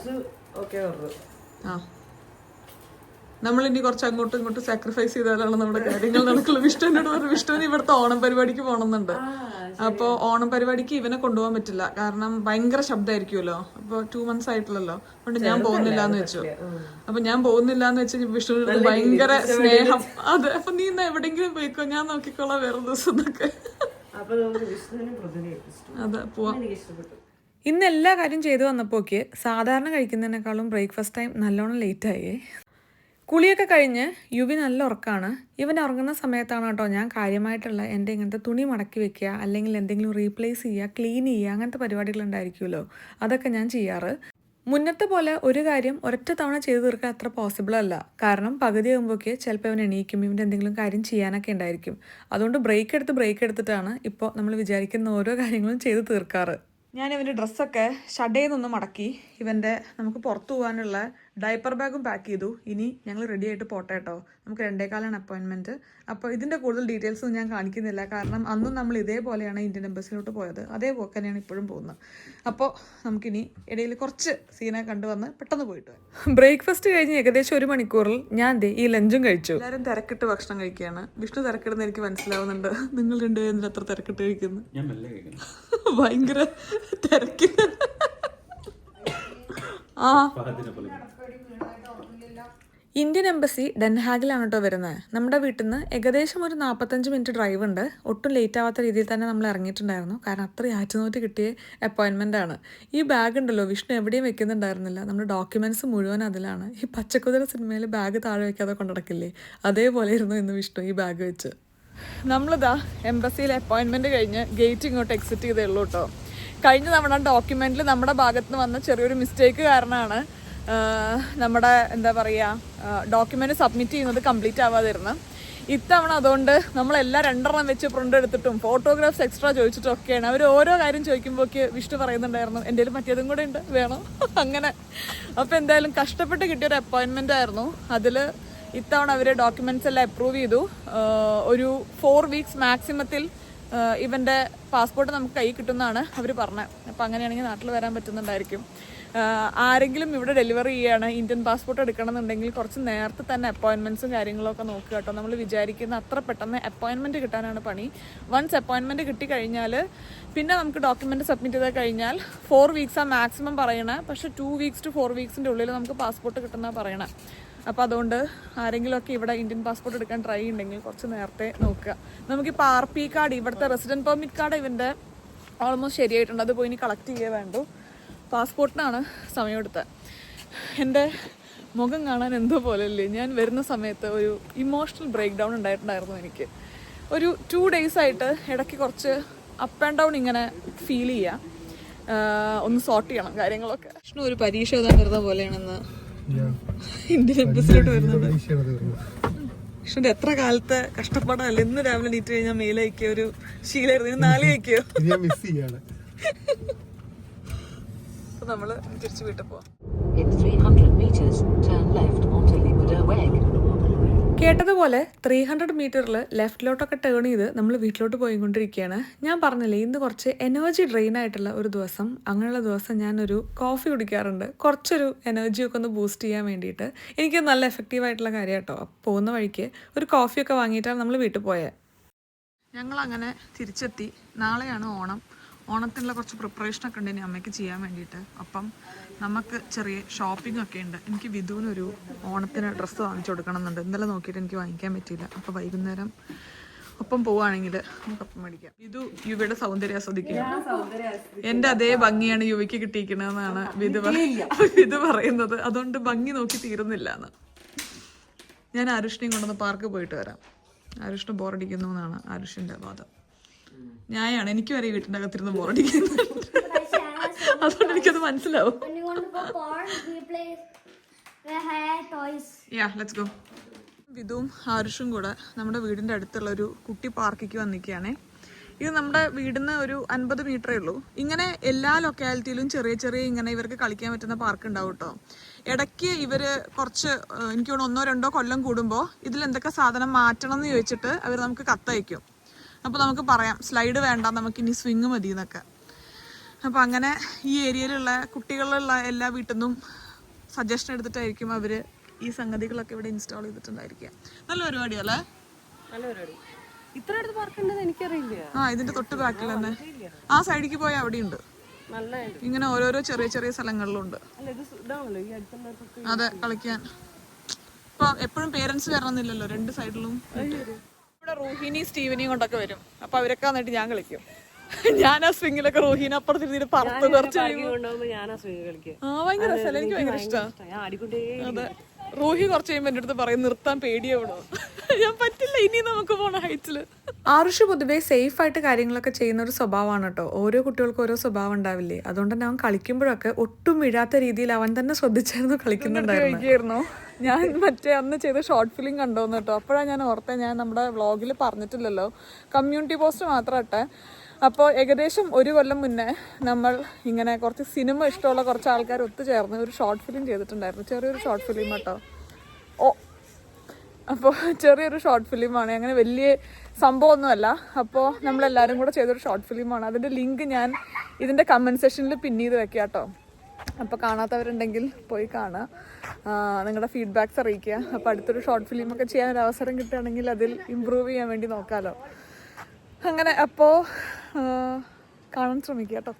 നമ്മളിനി കുറച്ച് അങ്ങോട്ടും ഇങ്ങോട്ടും സാക്രിഫൈസ് ചെയ്താലാണ് നമ്മുടെ കാര്യങ്ങൾ നടക്കുള്ളൂ. വിഷ്ണുവിനോട് പറഞ്ഞു, വിഷ്ണുവിന് ഇവിടുത്തെ ഓണം പരിപാടിക്ക് പോകണമെന്നുണ്ട്. അപ്പോൾ ഓണം പരിപാടിക്ക് ഇവനെ കൊണ്ടുപോകാൻ പറ്റില്ല, കാരണം ഭയങ്കര ശബ്ദമായിരിക്കുമല്ലോ. അപ്പോൾ 2 months ആയിട്ടില്ലല്ലോ, അതുകൊണ്ട് ഞാൻ പോകുന്നില്ല എന്ന് വെച്ചു. അപ്പൊ ഞാൻ പോകുന്നില്ല എന്ന് വെച്ചാൽ വിഷ്ണുവിനോട് ഭയങ്കര സ്നേഹം. അതെ, അപ്പൊ നീ ഇന്ന് എവിടെയെങ്കിലും പോയിക്കോ, ഞാൻ നോക്കിക്കോളാം വേറെ ദിവസം എന്നൊക്കെ. അതെ, പോവാം. ഇന്ന് എല്ലാ കാര്യം ചെയ്തു വന്നപ്പോക്ക് സാധാരണ കഴിക്കുന്നതിനേക്കാളും ബ്രേക്ക്ഫാസ്റ്റ് ടൈം നല്ലോണം ലേറ്റായേ. കുളിയൊക്കെ കഴിഞ്ഞ് യുവി നല്ല ഉറക്കമാണ്. ഇവൻ ഉറങ്ങുന്ന സമയത്താണ് കേട്ടോ ഞാൻ കാര്യമായിട്ടുള്ള എൻ്റെ ഇങ്ങനത്തെ തുണി മടക്കി വെക്കുക, അല്ലെങ്കിൽ എന്തെങ്കിലും റീപ്ലേസ് ചെയ്യുക, ക്ലീൻ ചെയ്യുക, അങ്ങനത്തെ പരിപാടികളുണ്ടായിരിക്കുമല്ലോ, അതൊക്കെ ഞാൻ ചെയ്യാറ്. മുന്നത്തെ പോലെ ഒരു കാര്യം ഒരൊറ്റ തവണ ചെയ്തു തീർക്കാൻ അത്ര പോസിബിൾ അല്ല. കാരണം പകുതി ആകുമ്പോഴേക്ക് ചിലപ്പോൾ ഇവൻ എണീക്കും, ഇവൻ്റെ എന്തെങ്കിലും കാര്യം ചെയ്യാനൊക്കെ ഉണ്ടായിരിക്കും. അതുകൊണ്ട് ബ്രേക്ക് എടുത്തിട്ടാണ് ഇപ്പോൾ നമ്മൾ വിചാരിക്കുന്ന ഓരോ കാര്യങ്ങളും ചെയ്ത് തീർക്കാറ്. ഞാൻ ഇവൻ്റെ ഡ്രസ്സൊക്കെ ഷഡയിൽ നിന്ന് മടക്കി ഇവൻ്റെ നമുക്ക് പുറത്തു പോകാനുള്ള ഡയപ്പർ ബാഗും പാക്ക് ചെയ്തു. ഇനി ഞങ്ങൾ റെഡി ആയിട്ട് പോട്ടെ കേട്ടോ. നമുക്ക് 2:15 അപ്പോയിൻമെൻറ്റ്. അപ്പോൾ ഇതിൻ്റെ കൂടുതൽ ഡീറ്റെയിൽസും ഞാൻ കാണിക്കുന്നില്ല, കാരണം അന്നും നമ്മൾ ഇതേപോലെയാണ് ഇന്ത്യൻ എംബസിലോട്ട് പോയത്. അതേ പോക്ക് തന്നെയാണ് ഇപ്പോഴും പോകുന്നത്. അപ്പോൾ നമുക്കിനി ഇടയിൽ കുറച്ച് സീനെ കണ്ടുവന്ന് പെട്ടെന്ന് പോയിട്ട് വരാം. ബ്രേക്ക്ഫാസ്റ്റ് കഴിഞ്ഞ് ഏകദേശം 1 മണിക്കൂറിൽ ഞാൻ ഈ ലഞ്ചും കഴിച്ചു. എല്ലാവരും തിരക്കിട്ട് ഭക്ഷണം കഴിക്കുകയാണ്. വിഷ്ണു തിരക്കിടുന്ന എനിക്ക് മനസ്സിലാവുന്നുണ്ട്. നിങ്ങൾ രണ്ടുപേരും അത്ര തിരക്കിട്ട് കഴിക്കുന്നു. ഭയങ്കര തിരക്കിന്. ആ, ഇന്ത്യൻ എംബസി ഡെൻഹാഗിലാണ് കേട്ടോ വരുന്നത്. നമ്മുടെ വീട്ടിൽ നിന്ന് ഏകദേശം ഒരു 45 മിനിറ്റ് ഡ്രൈവ് ഉണ്ട്. ഒട്ടും ലേറ്റ് ആവാത്ത രീതിയിൽ തന്നെ നമ്മൾ ഇറങ്ങിയിട്ടുണ്ടായിരുന്നു, കാരണം അത്രയും ആറ്റുനോറ്റ് കിട്ടിയ അപ്പോയിൻമെൻ്റ് ആണ്. ഈ ബാഗ് ഉണ്ടല്ലോ, വിഷ്ണു എവിടെയും വെക്കുന്നുണ്ടായിരുന്നില്ല. നമ്മുടെ ഡോക്യുമെൻറ്റ്സ് മുഴുവൻ അതിലാണ്. ഈ പച്ചക്കുതിര സിനിമയിൽ ബാഗ് താഴെ വയ്ക്കാതെ കൊണ്ടുനടക്കില്ലേ, അതേപോലെ ഇരുന്നു ഇന്ന് വിഷ്ണു ഈ ബാഗ് വെച്ച്. നമ്മളിതാ എംബസിയിൽ അപ്പോയിൻമെൻറ്റ് കഴിഞ്ഞ് ഗേറ്റ് ഇങ്ങോട്ട് എക്സിറ്റ് ചെയ്തേ ഉള്ളൂ കേട്ടോ. കഴിഞ്ഞ തവണ ഡോക്യുമെൻറ്റിൽ നമ്മുടെ ഭാഗത്ത് നിന്ന് വന്ന ചെറിയൊരു മിസ്റ്റേക്ക് കാരണമാണ് നമ്മുടെ എന്താ പറയുക ഡോക്യുമെൻറ്റ് സബ്മിറ്റ് ചെയ്യുന്നത് കംപ്ലീറ്റ് ആവാതിരുന്നത്. ഇത്തവണ അതുകൊണ്ട് നമ്മളെല്ലാം 2 വെച്ച് പ്രിൻ്റ് എടുത്തിട്ടും ഫോട്ടോഗ്രാഫ്സ് എക്സ്ട്രാ ചോദിച്ചിട്ടും ഒക്കെയാണ്. അവർ ഓരോ കാര്യം ചോദിക്കുമ്പോഴേക്ക് വിഷ്ണു പറയുന്നുണ്ടായിരുന്നു എൻ്റെ കയ്യിൽ മറ്റേതും കൂടെ ഉണ്ട്, വേണം അങ്ങനെ. അപ്പോൾ എന്തായാലും കഷ്ടപ്പെട്ട് കിട്ടിയൊരു അപ്പോയിൻമെൻ്റ് ആയിരുന്നു. അതിൽ ഇത്തവണ അവർ ഡോക്യുമെൻറ്റ്സ് എല്ലാം അപ്രൂവ് ചെയ്തു. ഒരു 4 weeks മാക്സിമത്തിൽ ഇവൻ്റെ പാസ്പോർട്ട് നമുക്ക് കൈ കിട്ടുമെന്നാണ് അവർ പറഞ്ഞത്. അപ്പോൾ അങ്ങനെയാണെങ്കിൽ നാട്ടിൽ വരാൻ പറ്റുന്നുണ്ടായിരിക്കും. ആരെങ്കിലും ഇവിടെ ഡെലിവറി ചെയ്യുകയാണ്, ഇന്ത്യൻ പാസ്പോർട്ട് എടുക്കണമെന്നുണ്ടെങ്കിൽ കുറച്ച് നേരത്തെ തന്നെ അപ്പോയിൻമെൻറ്റ്സും കാര്യങ്ങളൊക്കെ നോക്കുക കേട്ടോ. നമ്മൾ വിചാരിക്കുന്ന അത്ര പെട്ടെന്ന് അപ്പോയിൻമെൻറ്റ് കിട്ടാനാണ് പണി. വൺസ് അപ്പോയിൻമെൻറ്റ് കിട്ടിക്കഴിഞ്ഞാൽ പിന്നെ നമുക്ക് ഡോക്യുമെൻറ്റ് സബ്മിറ്റ് ചെയ്ത് കഴിഞ്ഞാൽ 4 weeks മാക്സിമം പറയണേ. പക്ഷേ 2 weeks to 4 weeks ഉള്ളിൽ നമുക്ക് പാസ്പോർട്ട് കിട്ടുന്നതാണ് പറയണേ. അപ്പോൾ അതുകൊണ്ട് ആരെങ്കിലുമൊക്കെ ഇവിടെ ഇന്ത്യൻ പാസ്പോർട്ട് എടുക്കാൻ ട്രൈ ഉണ്ടെങ്കിൽ കുറച്ച് നേരത്തെ നോക്കുക. നമുക്കിപ്പോൾ RP കാർഡ്, ഇവിടുത്തെ റെസിഡൻറ്റ് പെർമിറ്റ് കാർഡ് ഇവൻ്റെ ഓൾമോസ്റ്റ് ശരിയായിട്ടുണ്ട്. അത് പോയി ഇനി കളക്ട് ചെയ്യേ വേണ്ടു. പാസ്പോർട്ടിനാണ് സമയമെടുത്തത്. എൻ്റെ മുഖം കാണാൻ എന്തോ പോലെയല്ലേ. ഞാൻ വരുന്ന സമയത്ത് ഒരു ഇമോഷണൽ ബ്രേക്ക് ഡൗൺ ഉണ്ടായിട്ടുണ്ടായിരുന്നു എനിക്ക്. ഒരു 2 days ആയിട്ട് ഇടയ്ക്ക് കുറച്ച് അപ്പ് ആൻഡ് ഡൗൺ ഇങ്ങനെ ഫീൽ ചെയ്യുക. ഒന്ന് സോർട്ട് ചെയ്യണം കാര്യങ്ങളൊക്കെ. വിഷ്ണു ഒരു പരീക്ഷ എഴുതാൻ വരുന്ന പോലെയാണെന്ന് ഇന്ത്യൻ എംബസിലോട്ട് വരുന്നത്. വിഷ്ണുവിന്റെ എത്ര കാലത്തെ കഷ്ടപ്പാടല്ലേ. ഇന്ന് രാവിലെ നീറ്റ് കഴിഞ്ഞാൽ മെയിലയക്കിയ ഒരു ശീലമായിരുന്നു. 4 അയക്കോ. അപ്പൊ നമ്മള് തിരിച്ചു വീട്ടിൽ പോവാം. കേട്ടതുപോലെ 300 മീറ്ററിൽ ലെഫ്റ്റിലോട്ടൊക്കെ ടേൺ ചെയ്ത് നമ്മൾ വീട്ടിലോട്ട് പോയിക്കൊണ്ടിരിക്കുകയാണ്. ഞാൻ പറഞ്ഞില്ലേ ഇന്ന് കുറച്ച് എനർജി ഡ്രെയിൻ ആയിട്ടുള്ള ഒരു ദിവസം. അങ്ങനെയുള്ള ദിവസം ഞാനൊരു കോഫി കുടിക്കാറുണ്ട്, കുറച്ചൊരു എനർജിയൊക്കെ ഒന്ന് ബൂസ്റ്റ് ചെയ്യാൻ വേണ്ടിയിട്ട്. എനിക്ക് നല്ല എഫക്റ്റീവായിട്ടുള്ള കാര്യം കേട്ടോ. പോകുന്ന വഴിക്ക് ഒരു കോഫിയൊക്കെ വാങ്ങിയിട്ടാണ് നമ്മൾ വീട്ടിൽ പോയത്. ഞങ്ങളങ്ങനെ തിരിച്ചെത്തി. നാളെയാണ് ഓണം. ഓണത്തിനുള്ള കുറച്ച് പ്രിപ്പറേഷനൊക്കെ ഉണ്ട് ഇനി അമ്മയ്ക്ക് ചെയ്യാൻ വേണ്ടിയിട്ട്. അപ്പം നമുക്ക് ചെറിയ ഷോപ്പിംഗ് ഒക്കെ ഉണ്ട്. എനിക്ക് വിധുവിനൊരു ഓണത്തിന് ഡ്രസ്സ് വാങ്ങിച്ചു കൊടുക്കണം എന്നുണ്ട്. ഇന്നലെ നോക്കിയിട്ട് എനിക്ക് വാങ്ങിക്കാൻ പറ്റിയില്ല. അപ്പോൾ വൈകുന്നേരം ഒപ്പം പോവുകയാണെങ്കിൽ നമുക്കൊപ്പം മേടിക്കാം. വിധു യുവിയുടെ സൗന്ദര്യം ആസ്വദിക്കുക. എൻ്റെ അതേ ഭംഗിയാണ് യുവിക്ക് കിട്ടിയിരിക്കണമെന്നാണ് വിധു പറയുന്നത്. അതുകൊണ്ട് ഭംഗി നോക്കി തീരുന്നില്ല എന്ന്. ഞാൻ ആരുഷിനെയും കൊണ്ടൊന്ന് പാർക്ക് പോയിട്ട് വരാം. ആരുഷിന് ബോറടിക്കുന്നു എന്നാണ് ആരുഷിൻ്റെ വാദം. ഞാനാണ്, എനിക്ക് വരെ വീട്ടിൻ്റെ അകത്തിരുന്ന് ബോറടിക്കുന്നത്. അതുകൊണ്ട് എനിക്കത് മനസ്സിലാവും. വിധുവും ആരുഷും കൂടെ നമ്മുടെ വീടിൻ്റെ അടുത്തുള്ള ഒരു കുട്ടി പാർക്കിക്ക് വന്നിരിക്കുകയാണേ. ഇത് നമ്മുടെ വീടിന് ഒരു 50 മീറ്ററേ ഉള്ളൂ. ഇങ്ങനെ എല്ലാ ലൊക്കാലിറ്റിയിലും ചെറിയ ചെറിയ ഇങ്ങനെ ഇവർക്ക് കളിക്കാൻ പറ്റുന്ന പാർക്ക് ഉണ്ടാവും കേട്ടോ. ഇടയ്ക്ക് ഇവർ കുറച്ച് എനിക്ക് തോന്നുന്നു 1-2 കൊല്ലം കൂടുമ്പോൾ ഇതിൽ എന്തൊക്കെ സാധനം മാറ്റണം എന്ന് ചോദിച്ചിട്ട് അവർ നമുക്ക് കത്തയക്കും. അപ്പോൾ നമുക്ക് പറയാം സ്ലൈഡ് വേണ്ട, നമുക്കിനി സ്വിങ് മതി എന്നൊക്കെ. അപ്പോൾ അങ്ങനെ ഈ ഏരിയയിലുള്ള കുട്ടികളുള്ള എല്ലാ വീട്ടിൽ നിന്നും സജഷൻ എടുത്തിട്ടായിരിക്കും അവർ ഈ സംഗതികളൊക്കെ ഇവിടെ ഇൻസ്റ്റാൾ ചെയ്തിട്ടുണ്ടായിരിക്കുക. നല്ല പരിപാടിയല്ലേ? നല്ല പരിപാടി. ഇത്ര അടുത്ത് പാർക്കുണ്ടെന്ന് എനിക്കറിയില്ല. ഇതിന്റെ തൊട്ട് ബാക്കിൽ തന്നെ ആ സൈഡിലേക്ക് പോയാൽ അവിടെയുണ്ട്. ഇങ്ങനെ ഓരോരോ ചെറിയ ചെറിയ സ്ഥലങ്ങളിലുണ്ട്. അതെ, കളിക്കാൻ. ഇപ്പൊ എപ്പോഴും പേരൻസ് വരണമെന്നില്ലല്ലോ, രണ്ട് സൈഡിലും. ഇവിടെ റൂഹിനി സ്റ്റീവനെയും കൊണ്ടൊക്കെ വരും. അപ്പൊ അവരൊക്കെ വന്നിട്ട് ഞാൻ കളിക്കും. ഞാൻ ആ സ്വിങ്ങിലൊക്കെ റൂഹിനെ അപ്പുറത്തിരുന്നിട്ട് പറത്ത് കുറച്ച് ഭയങ്കര രസമല്ല, എനിക്ക് ഭയങ്കര ഇഷ്ടമാണ്. അതെ, റൂഹി കുറച്ച് കഴിയുമ്പോൾ എൻ്റെ അടുത്ത് പറയും നിർത്താൻ പേടിയാവണോ. ഞാൻ പറ്റില്ല, ഇനി നമുക്ക് പോണ ഹൈറ്റില്. ആരുഷ് പൊതുവേ സേഫ് ആയിട്ട് കാര്യങ്ങളൊക്കെ ചെയ്യുന്ന ഒരു സ്വഭാവമാണ് കേട്ടോ. ഓരോ കുട്ടികൾക്കും ഓരോ സ്വഭാവം ഉണ്ടാവില്ലേ. അതുകൊണ്ട് തന്നെ അവൻ കളിക്കുമ്പോഴൊക്കെ ഒട്ടും വീഴാത്ത രീതിയിൽ അവൻ തന്നെ ശ്രദ്ധിച്ചായിരുന്നു കളിക്കുന്നുണ്ടായിരുന്നു. ഞാൻ മറ്റേ അന്ന് ചെയ്ത ഷോർട്ട് ഫിലിം കണ്ടോന്ന് കേട്ടോ. അപ്പോഴാണ് ഞാൻ ഓർത്തേ, ഞാൻ നമ്മുടെ വ്ളോഗിൽ പറഞ്ഞിട്ടില്ലല്ലോ, കമ്മ്യൂണിറ്റി പോസ്റ്റ് മാത്രം ഇട്ടെ. അപ്പോൾ ഏകദേശം 1 കൊല്ലം മുന്നേ നമ്മൾ ഇങ്ങനെ കുറച്ച് സിനിമ ഇഷ്ടമുള്ള കുറച്ച് ആൾക്കാർ ഒത്തുചേർന്ന് ഒരു ഷോർട്ട് ഫിലിം ചെയ്തിട്ടുണ്ടായിരുന്നു. ചെറിയൊരു ഷോർട്ട് ഫിലിം കേട്ടോ. അപ്പോൾ ചെറിയൊരു ഷോർട്ട് ഫിലിമാണ്, അങ്ങനെ വലിയ സംഭവമൊന്നുമല്ല. അപ്പോൾ നമ്മളെല്ലാവരും കൂടെ ചെയ്തൊരു ഷോർട്ട് ഫിലിമാണ്. അതിൻ്റെ ലിങ്ക് ഞാൻ ഇതിൻ്റെ കമൻറ്റ് സെക്ഷനിൽ പിൻ ചെയ്ത് വെക്കാം കേട്ടോ. അപ്പോൾ കാണാത്തവരുണ്ടെങ്കിൽ പോയി കാണുക, നിങ്ങളുടെ ഫീഡ്ബാക്ക്സ് അറിയിക്കുക. അപ്പോൾ അടുത്തൊരു ഷോർട്ട് ഫിലിമൊക്കെ ചെയ്യാനൊരു അവസരം കിട്ടുകയാണെങ്കിൽ അതിൽ ഇമ്പ്രൂവ് ചെയ്യാൻ വേണ്ടി നോക്കാമല്ലോ. അങ്ങനെ അപ്പോൾ കാണാൻ ശ്രമിക്കുക കേട്ടോ.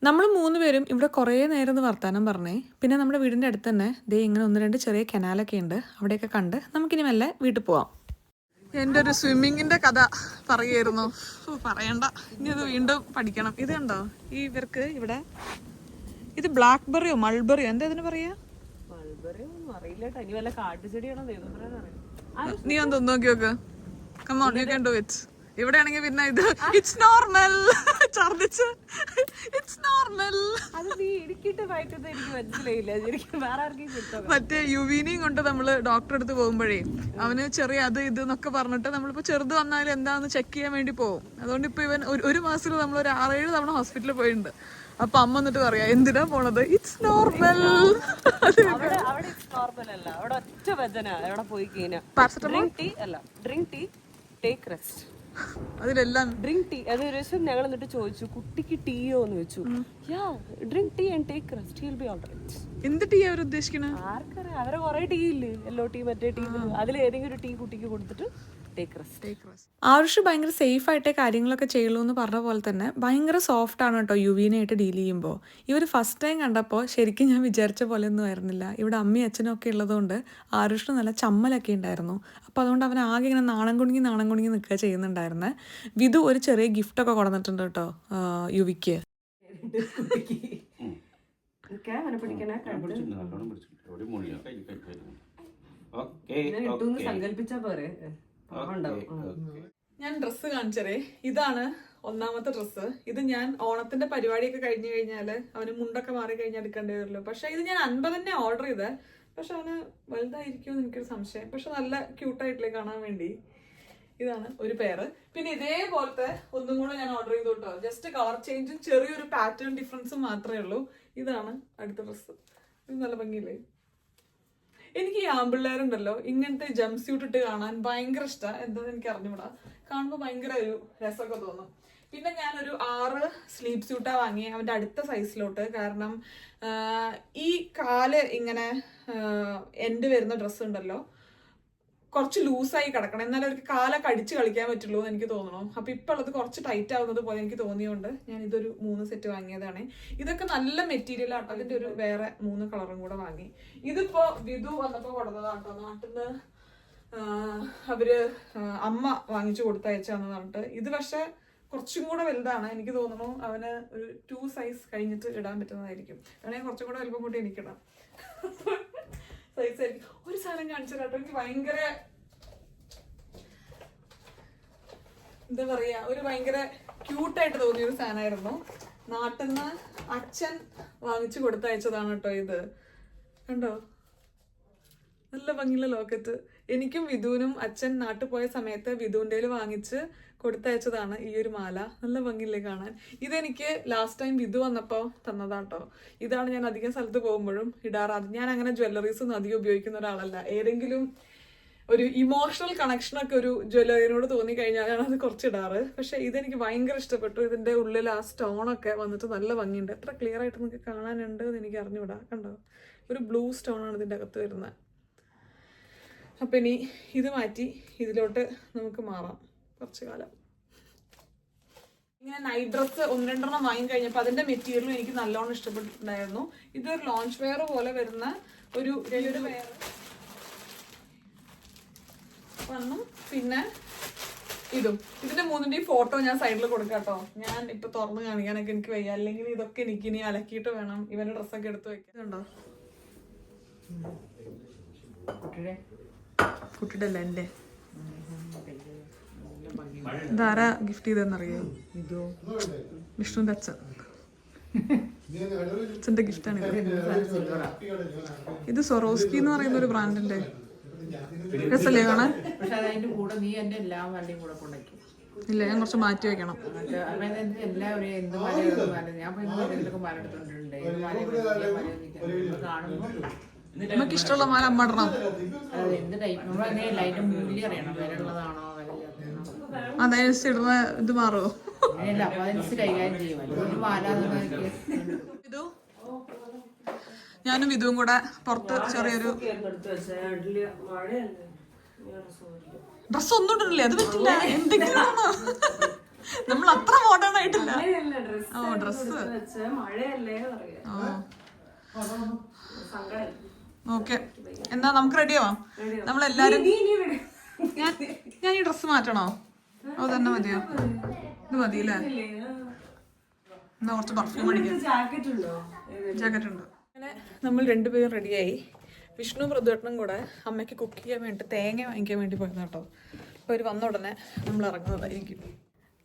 നമ്മൾ 3 പേരും ഇവിടെ കുറേ നേരം വർത്താനം പറഞ്ഞേ. പിന്നെ നമ്മുടെ വീടിൻ്റെ അടുത്ത് തന്നെ ദേ ഇങ്ങനെ 1-2 ചെറിയ കനാലൊക്കെ ഉണ്ട്. അവിടെയൊക്കെ കണ്ട് നമുക്കിനി മെല്ലെ വീട്ടിൽ പോവാം. എൻ്റെ ഒരു സ്വിമ്മിങ്ങിൻ്റെ കഥ പറയുമായിരുന്നു. പറയണ്ട, ഇനി അത് വീണ്ടും പഠിക്കണം. ഇത് കണ്ടോ, ഈ ഇവർക്ക് ഇവിടെ ഇത് ബ്ലാക്ക്ബെറിയോ മൾബെറിയോ എന്താ ഇതിന് പറയാ? നീ ഒന്ന് നോക്കി നോക്ക്. Come on, you can do it. ഇവിടെ ആണെങ്കിൽ പിന്നെ ഇത് ഇറ്റ്സ് നോർമൽ ഛർദിച്ച് ഇറ്റ്സ് നോർമൽ. മറ്റേ യുവീനെയും കൊണ്ട് നമ്മള് ഡോക്ടറെ അടുത്ത് പോകുമ്പോഴേ അവന് ചെറിയ അത് ഇത് എന്നൊക്കെ പറഞ്ഞിട്ട് നമ്മളിപ്പോ ചെറുത് വന്നാലും എന്താന്ന് ചെക്ക് ചെയ്യാൻ വേണ്ടി പോകും. അതുകൊണ്ട് ഇപ്പൊ ഇവൻ ഒരു മാസത്തിൽ നമ്മൾ ഒരു 6-7 തവണ ഹോസ്പിറ്റലിൽ പോയിട്ടുണ്ട്. അപ്പൊ അമ്മ എന്നിട്ട് പറയാ എന്തിനാ പോണത്, ഇറ്റ്സ് നോർമൽ. അതിലെല്ലാം ഡ്രിങ്ക് ടീ. അത് ഒരു ദിവസം ഞങ്ങൾ എന്നിട്ട് ചോദിച്ചു, കുട്ടിക്ക് ടീയോ എന്ന് ചോദിച്ചു. Drink tea and take rest, he will be alright. എന്ത് ടീ അവർ ഉദ്ദേശിക്കുന്നത് ആർക്കറിയാം. അവരെ കുറെ ടീ ഇല്ലേ, യെല്ലോ ടീ മറ്റേ ടീ, അതിൽ ഏതെങ്കിലും ഒരു ടീ കുട്ടിക്ക് കൊടുത്തിട്ട് ടേക്ക് റെസ്റ്റ്. ആരുഷ് ഭയങ്കര സേഫ് ആയിട്ടേ കാര്യങ്ങളൊക്കെ ചെയ്യുള്ളൂ എന്ന് പറഞ്ഞ പോലെ തന്നെ ഭയങ്കര സോഫ്റ്റ് ആണ് കേട്ടോ യുവീനായിട്ട് ഡീൽ ചെയ്യുമ്പോൾ. ഇവർ ഫസ്റ്റ് ടൈം കണ്ടപ്പോൾ ശരിക്കും ഞാൻ വിചാരിച്ച പോലെ ഒന്നും ആയിരുന്നില്ല. ഇവിടെ അമ്മയും അച്ഛനും ഒക്കെ ഉള്ളതുകൊണ്ട് ആരുഷിന് നല്ല ചമ്മലൊക്കെ ഉണ്ടായിരുന്നു. അപ്പോൾ അതുകൊണ്ട് അവൻ ആകെ ഇങ്ങനെ നാണം കുണുങ്ങി നിൽക്കുക ചെയ്യുന്നുണ്ടായിരുന്നേ. വിധു ഒരു ചെറിയ ഗിഫ്റ്റൊക്കെ കൊടുത്തിട്ടുണ്ട് കേട്ടോ യുവിക്ക്. സങ്കല്പിച്ചാ പോരെ. ഞാൻ ഡ്രസ്സ് കാണിച്ചരേ. ഇതാണ് 1ാമത്തെ ഡ്രസ്സ്. ഇത് ഞാൻ ഓണത്തിന്റെ പരിപാടിയൊക്കെ കഴിഞ്ഞു കഴിഞ്ഞാല് അവന് മുണ്ടൊക്കെ മാറി കഴിഞ്ഞാൽ എടുക്കേണ്ടി വരുമല്ലോ. പക്ഷെ ഇത് ഞാൻ 50 തന്നെ ഓർഡർ ചെയ്തേ. പക്ഷെ അവന് വലുതായിരിക്കുമെന്ന് എനിക്കൊരു സംശയം. പക്ഷെ നല്ല ക്യൂട്ടായിട്ടില്ലേ കാണാൻ വേണ്ടി. ഇതാണ് ഒരു പേര്. പിന്നെ ഇതേപോലത്തെ ഒന്നും കൂടെ ഞാൻ ഓർഡർ ചെയ്തു കേട്ടോ. ജസ്റ്റ് കളർ ചേഞ്ചും ചെറിയൊരു പാറ്റേൺ ഡിഫറൻസും മാത്രമേ ഉള്ളൂ. ഇതാണ് അടുത്ത ഡ്രസ്സ്. ഇത് നല്ല ഭംഗിയില്ലേ? എനിക്ക് ഈ ആമ്പിള്ളേരുണ്ടല്ലോ ഇങ്ങനത്തെ ജംപ് സ്യൂട്ട് ഇട്ട് കാണാൻ ഭയങ്കര ഇഷ്ടമാണ്. എന്താണെന്ന് എനിക്ക് അറിഞ്ഞൂടാ. കാണുമ്പോൾ ഭയങ്കര ഒരു രസമൊക്കെ തോന്നും. പിന്നെ ഞാനൊരു 6 സ്ലീപ്പ് സ്യൂട്ടാ വാങ്ങി അവൻ്റെ അടുത്ത സൈസിലോട്ട്. കാരണം ഈ കാല് ഇങ്ങനെ എൻഡ് വരുന്ന ഡ്രസ്സ് ഉണ്ടല്ലോ കുറച്ച് ലൂസായി കിടക്കണം, എന്നാലും അവർക്ക് കാലൊക്കെ അടിച്ച് കളിക്കാൻ പറ്റുള്ളൂ എന്ന് എനിക്ക് തോന്നണു. അപ്പൊ ഇപ്പൊ ഉള്ളത് കുറച്ച് ടൈറ്റ് ആവുന്നത് പോലെ എനിക്ക് തോന്നിയോണ്ട് ഞാൻ ഇതൊരു 3 സെറ്റ് വാങ്ങിയതാണ്. ഇതൊക്കെ നല്ല മെറ്റീരിയൽ ആട്ടോ. അതിന്റെ ഒരു വേറെ 3 കളറും കൂടെ വാങ്ങി. ഇതിപ്പോ വിധു വന്നപ്പോ കൊടുത്തതാട്ടോ. നാട്ടിൽ നിന്ന് അവര് അമ്മ വാങ്ങിച്ചു കൊടുത്തയച്ചാന്ന് പറഞ്ഞിട്ട്. ഇത് പക്ഷെ കുറച്ചും കൂടെ വലുതാണ്. എനിക്ക് തോന്നുന്നു അവന് ഒരു 2 സൈസ് കഴിഞ്ഞിട്ട് ഇടാൻ പറ്റുന്നതായിരിക്കും. വേണമെങ്കിൽ കുറച്ചും കൂടെ വലുപ്പം കൂട്ടി എനിക്കിടാം. സൈസ് ആയിരിക്കും. ഒരു സാധനം കാണിച്ചു കേട്ടോ. എനിക്ക് ഭയങ്കര എന്താ പറയാ, ഒരു ഭയങ്കര ക്യൂട്ടായിട്ട് തോന്നിയ ഒരു സാധനമായിരുന്നു. നാട്ടിൽ നിന്ന് അച്ഛൻ വാങ്ങിച്ചു കൊടുത്തയച്ചതാണ് കേട്ടോ ഇത്. കണ്ടോ, നല്ല ഭംഗിയുള്ള ലോക്കറ്റ്. എനിക്കും വിധുവിനും അച്ഛൻ നാട്ടിൽ പോയ സമയത്ത് വിധുവിൻ്റെ വാങ്ങിച്ച് കൊടുത്തയച്ചതാണ് ഈ ഒരു മാല. നല്ല ഭംഗിയില്ലേ കാണാൻ. ഇതെനിക്ക് ലാസ്റ്റ് ടൈം വിധു വന്നപ്പോൾ തന്നതാട്ടോ. ഇതാണ് ഞാൻ അധികം സ്ഥലത്ത് പോകുമ്പോഴും ഇടാറാണ്. ഞാൻ അങ്ങനെ ജ്വല്ലറീസ് ഒന്നും അധികം ഉപയോഗിക്കുന്ന ഒരാളല്ല. ഏതെങ്കിലും ഒരു ഇമോഷണൽ കണക്ഷനൊക്കെ ഒരു ജ്വല്ലറിനോട് തോന്നിക്കഴിഞ്ഞാലാണ് അത് കുറച്ച് ഇടാറ്. പക്ഷെ ഇതെനിക്ക് ഭയങ്കര ഇഷ്ടപ്പെട്ടു. ഇതിന്റെ ഉള്ളിൽ ആ സ്റ്റോണൊക്കെ വന്നിട്ട് നല്ല ഭംഗിയുണ്ട്. എത്ര ക്ലിയർ ആയിട്ട് നിങ്ങൾക്ക് കാണാനുണ്ട് എന്ന് എനിക്ക് അറിഞ്ഞുകൂടാ. കണ്ടോ, ഒരു ബ്ലൂ സ്റ്റോൺ ആണ് ഇതിൻ്റെ അകത്ത് വരുന്നത്. അപ്പം ഇനി ഇത് മാറ്റി ഇതിലോട്ട് നമുക്ക് മാറാം കുറച്ച് കാലം. ഇങ്ങനെ നൈറ്റ് ഡ്രസ്സ് 1-2 വാങ്ങി കഴിഞ്ഞപ്പോൾ അതിന്റെ മെറ്റീരിയലും എനിക്ക് നല്ലോണം ഇഷ്ടപ്പെട്ടിട്ടുണ്ടായിരുന്നു. ഇതൊരു ലോഞ്ച് വെയർ പോലെ വരുന്ന ഒരു വെയർ വന്നു. പിന്നെ ഇതിന്റെ 3ന്റെയും ഫോട്ടോ ഞാൻ സൈഡിൽ കൊടുക്കാം കേട്ടോ. ഞാൻ ഇപ്പൊ തുറന്ന് കാണിക്കാനൊക്കെ എനിക്ക് വയ്യ, അല്ലെങ്കിൽ ഇതൊക്കെ എനിക്ക് ഇനി അലക്കിയിട്ട് വേണം ഇവന്റെ ഡ്രസ്സൊക്കെ എടുത്ത് വെക്കുന്നുണ്ടോ. കുട്ടിയുടെ അല്ല എന്റെ. ഇതാരാ ഗിഫ്റ്റ് ചെയ്തെന്നറിയോ? വിഷ്ണുവിന്റെ അച്ഛൻ. അച്ഛന്റെ ഗിഫ്റ്റാണ് ഇത് സൊറോസ്കി എന്ന് പറയുന്ന ഒരു ബ്രാൻഡിന്റെ. രസല്ലേ കാണാൻ? ഇല്ല, ഞാൻ കുറച്ച് മാറ്റി വെക്കണം. നമുക്ക് ഇഷ്ടമുള്ള മാല അമ്മ ഇടണം. അതനുസരിച്ച് ഇടുന്ന ഇത് മാറുമോ? ഞാനും ഇതും കൂടെ പുറത്ത് ചെറിയൊരു ഡ്രസ് ഒന്നും ഇട്ടില്ലേ? അത് പറ്റില്ല. എന്തെങ്കിലും നമ്മൾ അത്ര മോഡേൺ ആയിട്ടില്ല. ഓ ഡ്രസ് ഓക്കെ, എന്നാ നമുക്ക് റെഡിയാവാം. നമ്മളെല്ലാരും ഞാൻ ഈ ഡ്രസ് മാറ്റണോ? അത് തന്നെ മതിയോ? ഇത് മതിയല്ലേ? എന്നാ കുറച്ച് പെർഫ്യൂം അടിക്കാം. ജാക്കറ്റ് ഉണ്ട്. അങ്ങനെ നമ്മൾ രണ്ടുപേരും റെഡിയായി. വിഷ്ണു പ്രദുവേട്ടനും കൂടെ അമ്മയ്ക്ക് കുക്ക് ചെയ്യാൻ വേണ്ടി തേങ്ങ വാങ്ങിക്കാൻ വേണ്ടി പോയത് കേട്ടോ. അപ്പോൾ അവർ വന്ന ഉടനെ നമ്മൾ ഇറങ്ങുന്നതായിരിക്കും.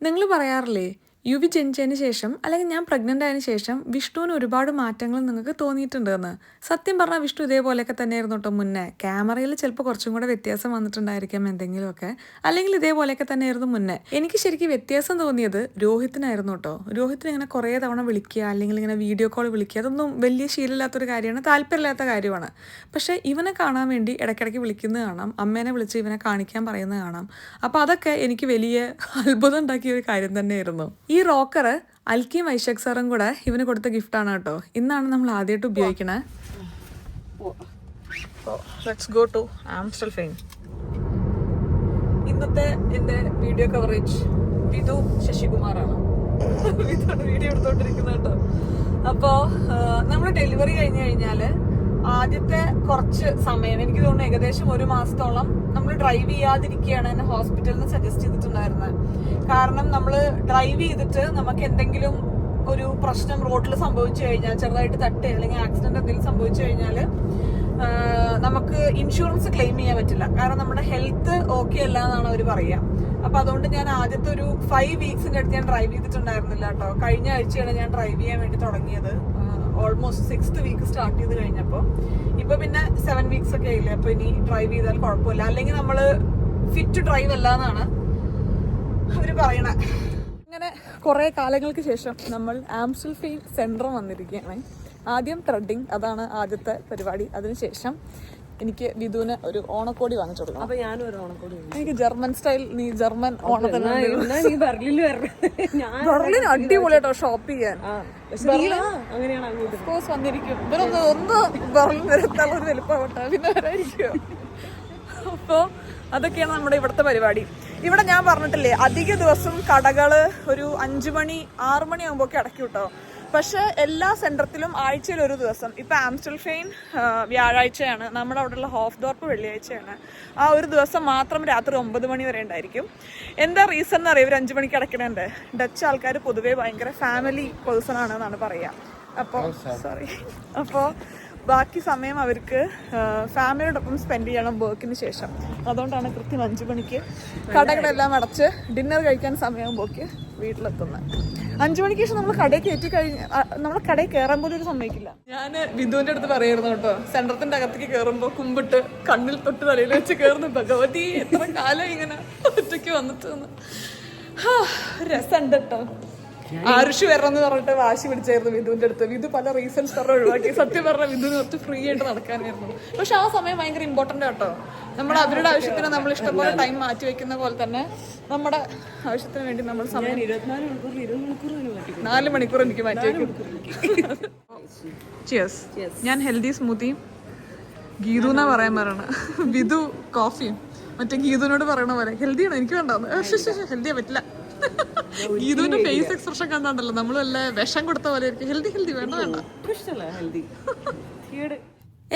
നിങ്ങൾ പറയാറില്ലേ യുവി ജനിച്ചതിന് ശേഷം അല്ലെങ്കിൽ ഞാൻ പ്രഗ്നൻ്റ് ആയതിനു ശേഷം വിഷ്ണുവിന് ഒരുപാട് മാറ്റങ്ങൾ നിങ്ങൾക്ക് തോന്നിയിട്ടുണ്ടെന്ന്. സത്യം പറഞ്ഞാൽ വിഷ്ണു ഇതേപോലെയൊക്കെ തന്നെയായിരുന്നു കേട്ടോ മുന്നേ. ക്യാമറയിൽ ചിലപ്പോൾ കുറച്ചും കൂടെ വ്യത്യാസം വന്നിട്ടുണ്ടായിരിക്കാം എന്തെങ്കിലുമൊക്കെ, അല്ലെങ്കിൽ ഇതേപോലെയൊക്കെ തന്നെയായിരുന്നു മുന്നേ. എനിക്ക് ശരിക്കും വ്യത്യാസം തോന്നിയത് രോഹിത്തിനായിരുന്നു കേട്ടോ. രോഹിത്തിന് ഇങ്ങനെ കുറേ തവണ വിളിക്കുക അല്ലെങ്കിൽ ഇങ്ങനെ വീഡിയോ കോൾ വിളിക്കുക അതൊന്നും വലിയ ശീലമില്ലാത്തൊരു കാര്യമാണ്, താല്പര്യമില്ലാത്ത കാര്യമാണ്. പക്ഷേ ഇവനെ കാണാൻ വേണ്ടി ഇടയ്ക്കിടയ്ക്ക് വിളിക്കുന്നത് കാണാം, അമ്മേനെ വിളിച്ച് ഇവനെ കാണിക്കാൻ പറയുന്നത് കാണാം. അപ്പോൾ അതൊക്കെ എനിക്ക് വലിയ അത്ഭുതം ഉണ്ടാക്കിയ ഒരു കാര്യം തന്നെയായിരുന്നു. ഈ റോക്കർ അൽക്കിയും വൈശാഖ് സാറും കൂടെ ഇവന് കൊടുത്ത ഗിഫ്റ്റാണ് കേട്ടോ. ഇന്നാണ് നമ്മൾ ആദ്യമായിട്ട് ഉപയോഗിക്കണേ. Let's go to Amstelveen. ഇന്നത്തെ എൻ്റെ വീഡിയോ കവറേജ് വിധു ശശികുമാറാണ്. വിധുവാണ് വീഡിയോ എടുത്തോണ്ടിരിക്കുന്നത് കേട്ടോ. അപ്പോൾ നമ്മൾ ഡെലിവറി കഴിഞ്ഞ് കഴിഞ്ഞാൽ ആദ്യത്തെ കുറച്ച് സമയം, എനിക്ക് തോന്നുന്നു ഏകദേശം 1 മാസത്തോളം നമ്മൾ ഡ്രൈവ് ചെയ്യാതിരിക്കുകയാണ് എന്നെ ഹോസ്പിറ്റലിൽ നിന്ന് സജസ്റ്റ് ചെയ്തിട്ടുണ്ടായിരുന്നത്. കാരണം നമ്മൾ ഡ്രൈവ് ചെയ്തിട്ട് നമുക്ക് എന്തെങ്കിലും ഒരു പ്രശ്നം റോഡിൽ സംഭവിച്ചു കഴിഞ്ഞാൽ, ചെറുതായിട്ട് തട്ടുക അല്ലെങ്കിൽ ആക്സിഡന്റ് എന്തെങ്കിലും സംഭവിച്ചു കഴിഞ്ഞാൽ നമുക്ക് ഇൻഷുറൻസ് ക്ലെയിം ചെയ്യാൻ പറ്റില്ല. കാരണം നമ്മുടെ ഹെൽത്ത് ഓക്കെ അല്ല എന്നാണ് അവർ പറയുക. അപ്പൊ അതുകൊണ്ട് ഞാൻ ആദ്യത്തെ ഒരു 5 വീക്സിന്റെ അടുത്ത് ഞാൻ ഡ്രൈവ് ചെയ്തിട്ടുണ്ടായിരുന്നില്ല കേട്ടോ. കഴിഞ്ഞ ആഴ്ചയാണ് ഞാൻ ഡ്രൈവ് ചെയ്യാൻ വേണ്ടി തുടങ്ങിയത്. ഓൾമോസ്റ്റ് 6th വീക്ക് സ്റ്റാർട്ട് ചെയ്ത് കഴിഞ്ഞപ്പോൾ ഇപ്പൊ പിന്നെ 7 വീക്സ് ഒക്കെ ആയില്ലേ. അപ്പൊ ഇനി ഡ്രൈവ് ചെയ്താൽ കുഴപ്പമില്ല, അല്ലെങ്കിൽ നമ്മള് ഫിറ്റ് ഡ്രൈവ് അല്ല എന്നാണ് അവര് പറയണേ. ഇങ്ങനെ കുറെ കാലങ്ങൾക്ക് ശേഷം നമ്മൾ ആംസ്റ്റൽഫെയിൻ സെന്റർ വന്നിരിക്കുകയാണ്. ആദ്യം ത്രെഡിങ്, അതാണ് ആദ്യത്തെ പരിപാടി. അതിനുശേഷം എനിക്ക് വിധുവിന് ഒരു ഓണക്കോടി വാങ്ങിച്ചു കൊടുക്കണം. അപ്പൊ ഞാനും ഒരു ഓണക്കോടി. എനിക്ക് ജർമ്മൻ സ്റ്റൈൽ, നീ ജർമ്മൻ ഓണത്തിന് ഞാൻ ബെർലിൻ അടിപൊളിയായിട്ടോ ഷോപ്പ് ചെയ്യാൻ. അങ്ങനെയാണ് കോഴ്സ് വന്നിരിക്കും. ഒന്ന് ബെർലിൻ വരത്തുള്ള ഒരു വലുപ്പമാവട്ടെ, പിന്നെ വരായിരിക്കും. അപ്പോൾ അതൊക്കെയാണ് നമ്മുടെ ഇവിടുത്തെ പരിപാടി. ഇവിടെ ഞാൻ പറഞ്ഞിട്ടില്ലേ, അധിക ദിവസം കടകള് ഒരു 5 മണി 6 മണി ആകുമ്പോൾ അടക്കി വിട്ടോ. പക്ഷെ എല്ലാ സെന്ററിലും ആഴ്ചയിൽ ഒരു ദിവസം, ഇപ്പൊ ആംസ്റ്റൽഫെയിൻ വ്യാഴാഴ്ചയാണ്, നമ്മുടെ അവിടെയുള്ള ഹോഫ്ഡോർപ്പ് വെള്ളിയാഴ്ചയാണ്. ആ ഒരു ദിവസം മാത്രം രാത്രി 9 മണി വരെ ഉണ്ടായിരിക്കും. എന്താ റീസൺ എന്ന് അറിയാം ഇവർ 5 മണിക്ക് അടയ്ക്കണേൻ്റെ? ഡച്ച് ആൾക്കാർ പൊതുവേ ഭയങ്കര ഫാമിലി പേഴ്സൺ ആണെന്നാണ് പറയുക. അപ്പോൾ ബാക്കി സമയം അവർക്ക് ഫാമിലിയോടൊപ്പം സ്പെൻഡ് ചെയ്യണം വർക്കിന് ശേഷം. അതുകൊണ്ടാണ് കൃത്യം 5 മണിക്ക് കടകളെല്ലാം അടച്ച് ഡിന്നർ കഴിക്കാൻ സമയമാകുമ്പോഴേക്ക് വീട്ടിലെത്തുന്നത്. 5 മണിക്ക് ശേഷം നമ്മൾ കടയിൽ കയറ്റി കഴിഞ്ഞ് നമ്മൾ കടയിൽ കയറാൻ പോലും ഒരു സമ്മതിക്കില്ല. ഞാൻ ബിന്ദുവിന്റെ അടുത്ത് പറയായിരുന്നു കേട്ടോ, സെന്ററത്തിന്റെ അകത്തേക്ക് കയറുമ്പോൾ കുമ്പിട്ട് കണ്ണിൽ തൊട്ട് തലയിൽ വെച്ച് കയറുന്നു. ഭഗവതി എത്ര കാലം ഇങ്ങനെ ഒറ്റയ്ക്ക് വന്നിട്ട് രസമുണ്ട് കേട്ടോ. ആരുഷ് വരണമെന്ന് പറഞ്ഞിട്ട് വാശി പിടിച്ചായിരുന്നു വിധുവിന്റെ അടുത്ത്. വിധു പല റീസൺസ് പറഞ്ഞ് ഒഴിവാക്കി. സത്യം പറഞ്ഞ വിധുവിന് കുറച്ച് ഫ്രീ ആയിട്ട് നടക്കാനായിരുന്നു. പക്ഷെ ആ സമയം ഭയങ്കര ഇമ്പോർട്ടന്റ് കേട്ടോ. നമ്മൾ അവരുടെ ആവശ്യത്തിന് നമ്മൾ ഇഷ്ടംപോലെ ടൈം മാറ്റി വെക്കുന്ന പോലെ തന്നെ നമ്മുടെ ആവശ്യത്തിന് വേണ്ടി നമ്മൾ സമയം 4 മണിക്കൂർ എനിക്ക് മാറ്റി വെക്കും. ചിയേഴ്സ്. ഞാൻ ഹെൽത്തി സ്മൂത്തി ഗീതു എന്നാ പറയാൻ പറയണ. വിധു കോഫിയും മറ്റേ ഗീതുവിനോട് പറയണ പോലെ ഹെൽത്തിയാണോ എനിക്ക് വേണ്ടാന്ന്. ഹെൽത്തിയാ പറ്റില്ല. ഗീതുവിന്റെ ഫേസ് എക്സ്പ്രഷൻ കണ്ടാണ്ടല്ലോ നമ്മൾ വല്ല വിഷം കൊടുത്ത പോലെ ഹെൽത്തി വേണ്ട വേണ്ട.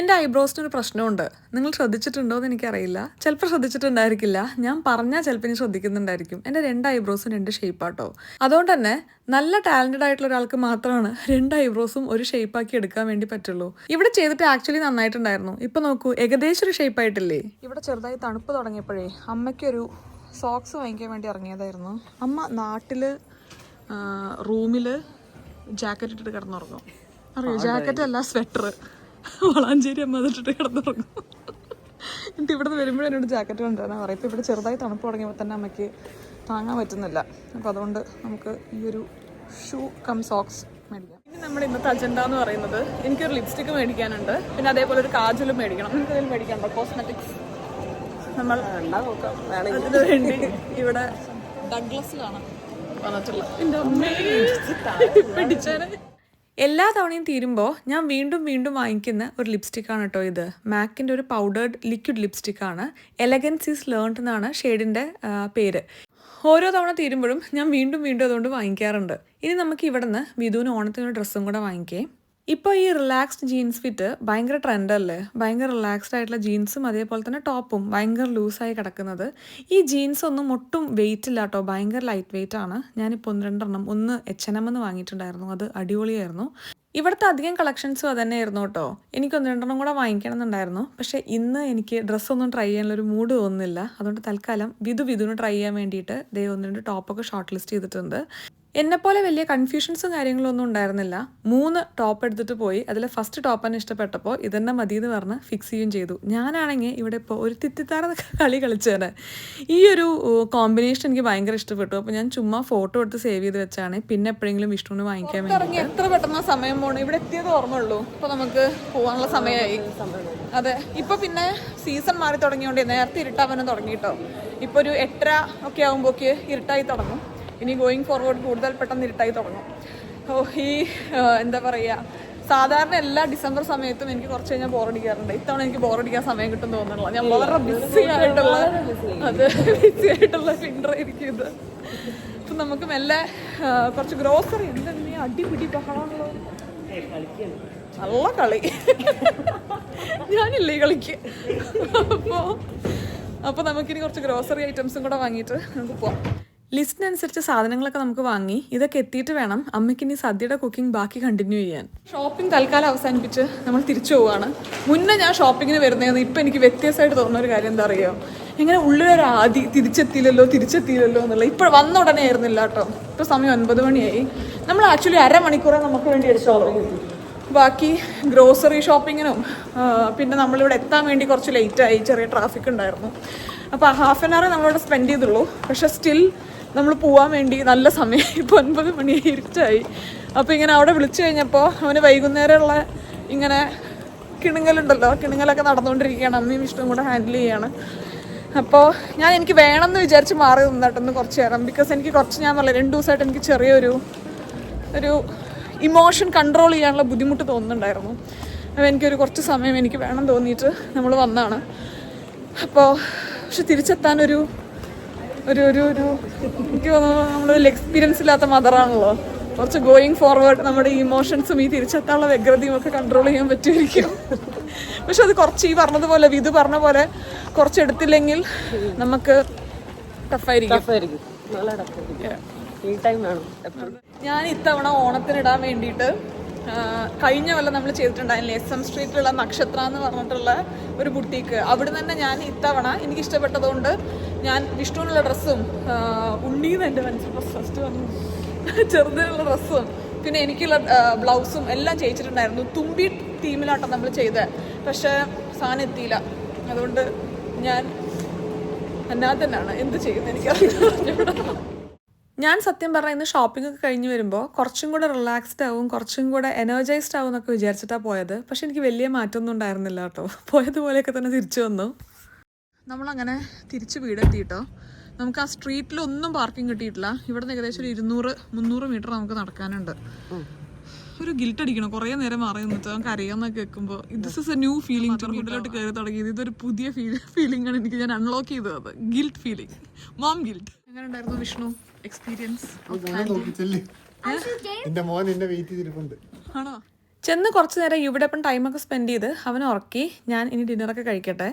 എൻ്റെ ഐബ്രോസിനൊരു പ്രശ്നമുണ്ട്. നിങ്ങൾ ശ്രദ്ധിച്ചിട്ടുണ്ടോ എന്ന് എനിക്കറിയില്ല. ചിലപ്പോൾ ശ്രദ്ധിച്ചിട്ടുണ്ടായിരിക്കില്ല. ഞാൻ പറഞ്ഞാൽ ചിലപ്പോൾ ഇനി ശ്രദ്ധിക്കുന്നുണ്ടായിരിക്കും. എൻ്റെ 2 ഐബ്രോസും 2 ഷേപ്പാട്ടോ. അതുകൊണ്ട് തന്നെ നല്ല ടാലൻറ്റഡ് ആയിട്ടുള്ള ഒരാൾക്ക് മാത്രമാണ് 2 ഐബ്രോസും ഒരു ഷേപ്പാക്കി എടുക്കാൻ വേണ്ടി പറ്റുള്ളൂ. ഇവിടെ ചെയ്തിട്ട് ആക്ച്വലി നന്നായിട്ടുണ്ടായിരുന്നു. ഇപ്പം നോക്കൂ, ഏകദേശം ഒരു ഷേപ്പായിട്ടില്ലേ. ഇവിടെ ചെറുതായി തണുപ്പ് തുടങ്ങിയപ്പോഴേ അമ്മയ്ക്കൊരു സോക്സ് വാങ്ങിക്കാൻ വേണ്ടി ഇറങ്ങിയതായിരുന്നു. അമ്മ നാട്ടിൽ റൂമിൽ ജാക്കറ്റ് ഇട്ടിട്ട് കിടന്നുറങ്ങും. അറിയോ? ജാക്കറ്റ് അല്ല, സ്വെറ്റർ. വളാഞ്ചേരി അമ്മ അതിട്ടിട്ട് കിടന്നുറങ്ങും. എന്നിട്ട് ഇവിടുന്ന് വരുമ്പോഴും എന്നോട് ജാക്കറ്റ് കൊണ്ടുവരാൻ പറയും. ഇപ്പോൾ ഇവിടെ ചെറുതായി തണുപ്പ് തുടങ്ങിയപ്പോൾ തന്നെ അമ്മയ്ക്ക് താങ്ങാൻ പറ്റുന്നില്ല. അപ്പോൾ അതുകൊണ്ട് നമുക്ക് ഈ ഒരു ഷൂ കം സോക്സ് മേടിക്കാം. ഇനി നമ്മുടെ ഇന്നത്തെ അജണ്ട എന്ന് പറയുന്നത് എനിക്കൊരു ലിപ്സ്റ്റിക്ക് മേടിക്കാനുണ്ട്. പിന്നെ അതേപോലെ ഒരു കാജലും മേടിക്കണം. നിങ്ങൾക്ക് അതിൽ മേടിക്കണ്ടോ? കോസ്മെറ്റിക്സ് നമ്മൾ അതിന് വേണ്ടി ഇവിടെ ഡഗ്ലസിലാണ് വന്നിട്ടുള്ളത്. എൻ്റെ അമ്മേ പിടിച്ചേനെ. എല്ലാ തവണയും തീരുമ്പോൾ ഞാൻ വീണ്ടും വീണ്ടും വാങ്ങിക്കുന്ന ഒരു ലിപ്സ്റ്റിക്കാണ് കേട്ടോ ഇത്. മാക്കിൻ്റെ ഒരു പൗഡേർഡ് ലിക്വിഡ് ലിപ്സ്റ്റിക്കാണ്. എലഗൻസ് ഈസ് ലേൺഡ് എന്നാണ് ഷെയ്ഡിൻ്റെ പേര്. ഓരോ തവണ തീരുമ്പോഴും ഞാൻ വീണ്ടും വീണ്ടും അതുകൊണ്ട് വാങ്ങിക്കാറുണ്ട്. ഇനി നമുക്ക് ഇവിടെ നിന്ന് വിധുവിന് ഓണത്തിനൊരു ഡ്രസ്സും കൂടെ വാങ്ങിക്കേ. ഇപ്പോൾ ഈ റിലാക്സ്ഡ് ജീൻസ് ഫിറ്റ് ഭയങ്കര ട്രെൻഡല്ലേ. ഭയങ്കര റിലാക്സ്ഡ് ആയിട്ടുള്ള ജീൻസും അതേപോലെ തന്നെ ടോപ്പും ഭയങ്കര ലൂസായി കിടക്കുന്നത്. ഈ ജീൻസ് ഒന്നും ഒട്ടും വെയിറ്റ് ഇല്ല കേട്ടോ. ഭയങ്കര ലൈറ്റ് വെയിറ്റ് ആണ്. ഞാനിപ്പോൾ 1-2 എണ്ണം ഒന്ന് H&M എന്ന് വാങ്ങിയിട്ടുണ്ടായിരുന്നു. അത് അടിപൊളിയായിരുന്നു. ഇവിടുത്തെ അധികം കളക്ഷൻസും അത് തന്നെയായിരുന്നു കേട്ടോ. എനിക്ക് 1-2 എണ്ണം കൂടെ വാങ്ങിക്കണം എന്നുണ്ടായിരുന്നു. പക്ഷേ ഇന്ന് എനിക്ക് ഡ്രസ്സൊന്നും ട്രൈ ചെയ്യാനുള്ളൊരു മൂഡ് തോന്നുന്നില്ല. അതുകൊണ്ട് തൽക്കാലം വിധുവിന് ട്രൈ ചെയ്യാൻ വേണ്ടിയിട്ട് 1-2 ടോപ്പൊക്കെ ഷോർട്ട് ലിസ്റ്റ് ചെയ്തിട്ടുണ്ട്. എന്നെപ്പോലെ വലിയ കൺഫ്യൂഷൻസും കാര്യങ്ങളൊന്നും ഉണ്ടായിരുന്നില്ല. 3 ടോപ്പ് എടുത്തിട്ട് പോയി. അതിൽ ഫസ്റ്റ് ടോപ്പ് തന്നെ ഇഷ്ടപ്പെട്ടപ്പോൾ ഇതെന്നെ മതി എന്ന് പറഞ്ഞ് ഫിക്സ് ചെയ്യുകയും ചെയ്തു. ഞാനാണെങ്കിൽ ഇവിടെ ഇപ്പോൾ ഒരു തിത്തിത്താറൊക്കെ കളി കളിച്ചേനെ. ഈ ഒരു കോമ്പിനേഷൻ എനിക്ക് ഭയങ്കര ഇഷ്ടപ്പെട്ടു. അപ്പോൾ ഞാൻ ചുമ്മാ ഫോട്ടോ എടുത്ത് സേവ് ചെയ്ത് വെച്ചാണ്. പിന്നെ എപ്പോഴെങ്കിലും വിഷ്ണുവിന് വാങ്ങിക്കാൻ വേണ്ടി ഇറങ്ങി. എത്ര പെട്ടെന്ന് സമയം പോകണം. ഇവിടെ എത്തിയത് ഓർമ്മയുള്ളൂ. ഇപ്പോൾ നമുക്ക് പോകാനുള്ള സമയമായി. അതെ, ഇപ്പോൾ പിന്നെ സീസൺ മാറി തുടങ്ങിയോണ്ട് നേരത്തെ ഇരുട്ടാവാനും തുടങ്ങിയിട്ടോ. ഇപ്പോൾ ഒരു 8:30 ഒക്കെ ആകുമ്പോഴേക്ക് ഇരുട്ടായി തുടങ്ങും. ഇനി ഗോയിങ് ഫോർവേഡ് കൂടുതൽ പെട്ടെന്ന് ഇരുട്ടായി തുടങ്ങും. ഈ എന്താ പറയുക, സാധാരണ എല്ലാ ഡിസംബർ സമയത്തും എനിക്ക് കുറച്ച് കഴിഞ്ഞാൽ ബോറടിക്കാറുണ്ട്. ഇത്തവണ എനിക്ക് ബോറടിക്കാൻ സമയം കിട്ടും തോന്നുന്നില്ല. ഞാൻ വളരെ ബിസി ആയിട്ടുള്ള ഫിൻഡറായിരിക്കും ഇത്. അപ്പം നമുക്ക് മെല്ലെ കുറച്ച് ഗ്രോസറി എന്തെങ്കിലും അടിപിടി ബഹളമുള്ളൂ. നല്ല കളി ഞാനില്ലേ കളിക്ക്. അപ്പോൾ നമുക്കിനി കുറച്ച് ഗ്രോസറി ഐറ്റംസും കൂടെ വാങ്ങിയിട്ട് നമുക്ക് പോവാം. ലിസ്റ്റിനനുസരിച്ച് സാധനങ്ങളൊക്കെ നമുക്ക് വാങ്ങി. ഇതൊക്കെ എത്തിയിട്ട് വേണം അമ്മയ്ക്കിനി സദ്യയുടെ കുക്കിംഗ് ബാക്കി കണ്ടിന്യൂ ചെയ്യാൻ. ഷോപ്പിംഗ് തൽക്കാലം അവസാനിപ്പിച്ച് നമ്മൾ തിരിച്ചു പോവുകയാണ്. മുന്നേ ഞാൻ ഷോപ്പിങ്ങിന് വരുന്നതെന്ന് ഇപ്പം എനിക്ക് വ്യത്യാസമായിട്ട് തോന്നുന്ന ഒരു കാര്യം എന്താ അറിയോ, ഇങ്ങനെ ഉള്ളിലൊരു തിരിച്ചെത്തിയില്ലല്ലോ എന്നുള്ള. ഇപ്പോൾ വന്ന ഉടനെ ആയിരുന്നില്ല കേട്ടോ. ഇപ്പോൾ സമയം 9 മണിയായി. നമ്മൾ ആക്ച്വലി 1/2 മണിക്കൂറെ നമുക്ക് വേണ്ടി അടിച്ചോളൂ. ബാക്കി ഗ്രോസറി ഷോപ്പിങ്ങിനും പിന്നെ നമ്മളിവിടെ എത്താൻ വേണ്ടി കുറച്ച് ലേറ്റായി. ചെറിയ ട്രാഫിക് ഉണ്ടായിരുന്നു. അപ്പോൾ 1/2 hour നമ്മളിവിടെ സ്പെൻഡ് ചെയ്തുള്ളൂ. പക്ഷേ സ്റ്റിൽ നമ്മൾ പോകാൻ വേണ്ടി നല്ല സമയം. ഇപ്പോൾ 9 മണി ഇരുട്ടായി. അപ്പോൾ ഇങ്ങനെ അവിടെ വിളിച്ചു കഴിഞ്ഞപ്പോൾ അവന് വൈകുന്നേരമുള്ള ഇങ്ങനെ കിണുങ്ങലുണ്ടല്ലോ, കിണുങ്ങലൊക്കെ നടന്നുകൊണ്ടിരിക്കുകയാണ്. അമ്മയും വിഷ്ണുവും കൂടെ ഹാൻഡിൽ ചെയ്യാണ്. അപ്പോൾ എനിക്ക് വേണമെന്ന് വിചാരിച്ച് മാറി നിന്നിട്ടൊന്ന് കുറച്ച് നേരം. ബിക്കോസ് എനിക്ക് ഞാൻ പറഞ്ഞില്ല 2 ദിവസമായിട്ട് എനിക്ക് ചെറിയൊരു ഇമോഷൻ കൺട്രോൾ ചെയ്യാനുള്ള ബുദ്ധിമുട്ട് തോന്നുന്നുണ്ടായിരുന്നു. അപ്പോൾ എനിക്കൊരു കുറച്ച് സമയം എനിക്ക് വേണം തോന്നിയിട്ട് നമ്മൾ വന്നതാണ്. അപ്പോൾ പക്ഷെ തിരിച്ചെത്താനൊരു എനിക്ക് തോന്നുന്നു നമ്മളൊരു എക്സ്പീരിയൻസ് ഇല്ലാത്ത മദറാണല്ലോ. കുറച്ച് ഗോയിങ് ഫോർവേഡ് നമ്മുടെ ഇമോഷൻസും ഈ തിരിച്ചെത്താനുള്ള വ്യഗ്രതയും ഒക്കെ കൺട്രോൾ ചെയ്യാൻ പറ്റുമായിരിക്കും. പക്ഷെ അത് കുറച്ച് ഈ പറഞ്ഞതുപോലെ വിധു പറഞ്ഞ പോലെ കുറച്ച് എടുത്തില്ലെങ്കിൽ നമുക്ക് ടഫായിരിക്കും. ഞാൻ ഇത്തവണ ഓണത്തിനിടാൻ വേണ്ടിയിട്ട് കഴിഞ്ഞ കൊല്ലം നമ്മൾ ചെയ്തിട്ടുണ്ടായിരുന്നില്ലേ SM സ്ട്രീറ്റിലുള്ള നക്ഷത്ര എന്ന് പറഞ്ഞിട്ടുള്ള ഒരു ബുട്ടീക്ക്. അവിടെ തന്നെ ഞാൻ ഇത്തവണ എനിക്ക് ഇഷ്ടപ്പെട്ടതുകൊണ്ട് ഞാൻ വിഷ്ണുവിനുള്ള ഡ്രസ്സും ഉണ്ണീന്ന് എൻ്റെ മനസ്സിൽ ഫസ്റ്റ് വന്നു ചെറുതിനുള്ള ഡ്രസ്സും പിന്നെ എനിക്കുള്ള ബ്ലൗസും എല്ലാം ചെയ്യിച്ചിട്ടുണ്ടായിരുന്നു. തുമ്പി തീമിലാട്ടോ നമ്മൾ ചെയ്തത്. പക്ഷേ സാധനം എത്തിയില്ല. അതുകൊണ്ട് ഞാൻ എന്നാ തന്നെയാണ് എന്ത് ചെയ്യുന്നത് എനിക്കറിയില്ല. ഞാൻ സത്യം പറഞ്ഞാൽ ഇന്ന് ഷോപ്പിംഗ് ഒക്കെ കഴിഞ്ഞ് വരുമ്പോൾ കുറച്ചും കൂടെ റിലാക്സ്ഡ് ആവും, കുറച്ചും കൂടെ എനർജൈസ്ഡ് ആവും എന്നൊക്കെ വിചാരിച്ചിട്ടാണ് പോയത്. പക്ഷെ എനിക്ക് വലിയ മാറ്റമൊന്നും ഉണ്ടായിരുന്നില്ല കേട്ടോ. പോയതുപോലെയൊക്കെ തന്നെ തിരിച്ചു വന്നു. നമ്മളങ്ങനെ തിരിച്ച് വീടെത്തി കേട്ടോ. നമുക്ക് ആ സ്ട്രീറ്റിലൊന്നും പാർക്കിംഗ് കിട്ടിയിട്ടില്ല. ഇവിടെ നിന്ന് ഏകദേശം ഒരു 200-300 മീറ്റർ നമുക്ക് നടക്കാനുണ്ട്. ഒരു ഗിൽട്ട് അടിക്കണം. കുറേ നേരം മാറി നിന്നിട്ട് നമുക്ക് അറിയാമെന്നൊക്കെ കേൾക്കുമ്പോൾ this is A new feeling. വീട്ടിലോട്ട് കയറി തുടങ്ങിയത് ഇതൊരു പുതിയ ഫീലിംഗ് ആണ് എനിക്ക്. ഞാൻ അൺലോക്ക് ചെയ്തത് ഗിൽട്ട് ഫീലിംഗ്, മോം ഗിൽട്ട്. എങ്ങനെ ഉണ്ടായിരുന്നു വിഷ്ണു എക്സ്പീരിയൻസ്? എന്റെ മോൻ എന്നെ വെയിറ്റ് ചെയ്തിരിപ്പുണ്ട്. ആണോ? ചെന്ന് കുറച്ച് നേരം ഇവിടെ ഇപ്പം ടൈമൊക്കെ സ്പെൻഡ് ചെയ്ത് അവനെ ഉറക്കി ഞാൻ ഇനി ഡിന്നറൊക്കെ കഴിക്കട്ടെ.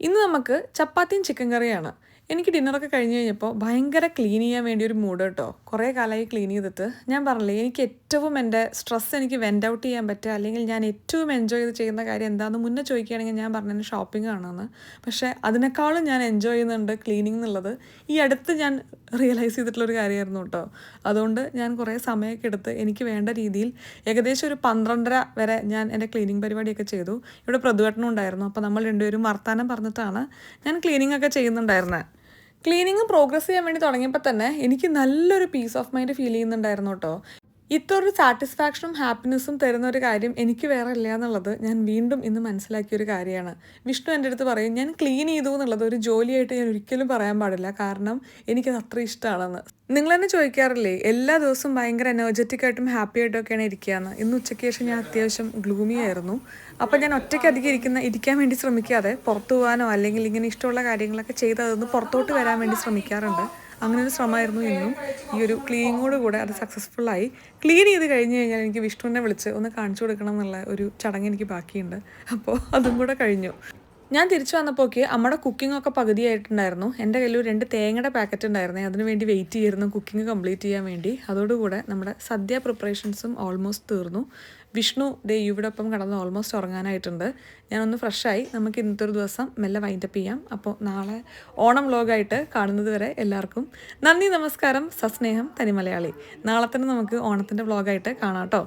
ഇന്ന് നമുക്ക് ചപ്പാത്തിയും ചിക്കൻ കറിയാണ്. എനിക്ക് ഡിന്നറൊക്കെ കഴിഞ്ഞ് കഴിഞ്ഞപ്പോൾ ഭയങ്കര ക്ലീൻ ചെയ്യാൻ വേണ്ടി ഒരു മൂഡ് കേട്ടോ. കുറേ കാലമായി ക്ലീൻ ചെയ്തിട്ട് ഞാൻ പറഞ്ഞില്ലേ, എനിക്ക് ഏറ്റവും എൻ്റെ സ്ട്രെസ് എനിക്ക് വെൻ്റ് ഔട്ട് ചെയ്യാൻ പറ്റുക, അല്ലെങ്കിൽ ഞാൻ ഏറ്റവും എൻജോയ് ചെയ്ത് ചെയ്യുന്ന കാര്യം എന്താണെന്ന് മുന്നേ ചോദിക്കുകയാണെങ്കിൽ ഞാൻ പറഞ്ഞതിന് ഷോപ്പിംഗ് ആണെന്ന്. പക്ഷേ അതിനേക്കാളും ഞാൻ എൻജോയ് ചെയ്യുന്നുണ്ട് ക്ലീനിങ് എന്നുള്ളത്. ഈ അടുത്ത് ഞാൻ റിയലൈസ് ചെയ്തിട്ടുള്ളൊരു കാര്യമായിരുന്നു കേട്ടോ. അതുകൊണ്ട് ഞാൻ കുറേ സമയമൊക്കെ എടുത്ത് എനിക്ക് വേണ്ട രീതിയിൽ ഏകദേശം ഒരു 12:30 വരെ ഞാൻ എൻ്റെ ക്ലീനിങ് പരിപാടിയൊക്കെ ചെയ്തു. ഇവിടെ പ്രതുവേട്ടനും ഉണ്ടായിരുന്നു. അപ്പോൾ നമ്മൾ രണ്ടുപേരും വർത്താനം പറഞ്ഞിട്ടാണ് ഞാൻ ക്ലീനിങ് ഒക്കെ ചെയ്യുന്നുണ്ടായിരുന്നത്. ക്ലീനിങ് പ്രോഗ്രസ് ചെയ്യാൻ വേണ്ടി തുടങ്ങിയപ്പോൾ തന്നെ എനിക്ക് നല്ലൊരു പീസ് ഓഫ് മൈൻഡ് ഫീൽ ചെയ്യുന്നുണ്ടായിരുന്നു കേട്ടോ. ഇത്രയൊരു സാറ്റിസ്ഫാക്ഷനും ഹാപ്പിനെസ്സും തരുന്ന ഒരു കാര്യം എനിക്ക് വേറെ ഇല്ല എന്നുള്ളത് ഞാൻ വീണ്ടും ഇന്ന് മനസ്സിലാക്കിയൊരു കാര്യമാണ്. വിഷ്ണു എൻ്റെ അടുത്ത് പറയും, ഞാൻ ക്ലീൻ ചെയ്തു എന്നുള്ളത് ഒരു ജോലിയായിട്ട് ഞാൻ ഒരിക്കലും പറയാൻ പാടില്ല, കാരണം എനിക്കത് അത്ര ഇഷ്ടമാണെന്ന്. നിങ്ങൾ തന്നെ ചോദിക്കാറില്ലേ എല്ലാ ദിവസവും ഭയങ്കര എനർജറ്റിക് ആയിട്ടും ഹാപ്പി ആയിട്ടും ഒക്കെയാണ് ഇരിക്കുകയെന്ന്. ഇന്ന് ഉച്ചയ്ക്ക് ശേഷം ഞാൻ അത്യാവശ്യം ഗ്ലൂമി ആയിരുന്നു. അപ്പോൾ ഞാൻ ഒറ്റയ്ക്ക് അധികം ഇരിക്കാൻ വേണ്ടി ശ്രമിക്കാതെ പുറത്തു പോകാനോ അല്ലെങ്കിൽ ഇങ്ങനെ ഇഷ്ടമുള്ള കാര്യങ്ങളൊക്കെ ചെയ്ത് അതൊന്ന് പുറത്തോട്ട് വരാൻ വേണ്ടി ശ്രമിക്കാറുണ്ട്. അങ്ങനെ ഒരു ശ്രമമായിരുന്നു ഇന്നും. ഈ ഒരു ക്ലീനിങ്ങോട് കൂടെ അത് സക്സസ്ഫുള്ളായി. ക്ലീൻ ചെയ്ത് കഴിഞ്ഞ് കഴിഞ്ഞാൽ എനിക്ക് വിഷ്ണുവിനെ വിളിച്ച് ഒന്ന് കാണിച്ചു കൊടുക്കണം എന്നുള്ള ഒരു ചടങ്ങ് എനിക്ക് ബാക്കിയുണ്ട്. അപ്പോൾ അതും കൂടെ കഴിഞ്ഞു. ഞാൻ തിരിച്ചു വന്നപ്പോഴേക്ക് അമ്മയുടെ കുക്കിംഗ് ഒക്കെ പകുതിയായിട്ടുണ്ടായിരുന്നു. എൻ്റെ കയ്യിൽ 2 തേങ്ങയുടെ പാക്കറ്റ് ഉണ്ടായിരുന്നേ. അതിന് വേണ്ടി വെയിറ്റ് ചെയ്യായിരുന്നു കുക്കിംഗ് കംപ്ലീറ്റ് ചെയ്യാൻ വേണ്ടി. അതോടുകൂടെ നമ്മുടെ സദ്യ പ്രിപ്പറേഷൻസും ഓൾമോസ്റ്റ് തീർന്നു. വിഷ്ണു ദേ ഇവിടെ ഒപ്പം കിടന്ന് ഓൾമോസ്റ്റ് ഉറങ്ങാനായിട്ടുണ്ട്. ഞാനൊന്ന് ഫ്രഷായി നമുക്ക് ഇന്നത്തെ ഒരു ദിവസം മെല്ലെ വൈൻഡപ്പ് ചെയ്യാം. അപ്പോൾ നാളെ ഓണം വ്ലോഗായിട്ട് കാണുന്നത് വരെ എല്ലാവർക്കും നന്ദി, നമസ്കാരം, സസ്നേഹം, തനി മലയാളി. നാളെ തന്നെ നമുക്ക് ഓണത്തിൻ്റെ വ്ലോഗായിട്ട് കാണാം കേട്ടോ.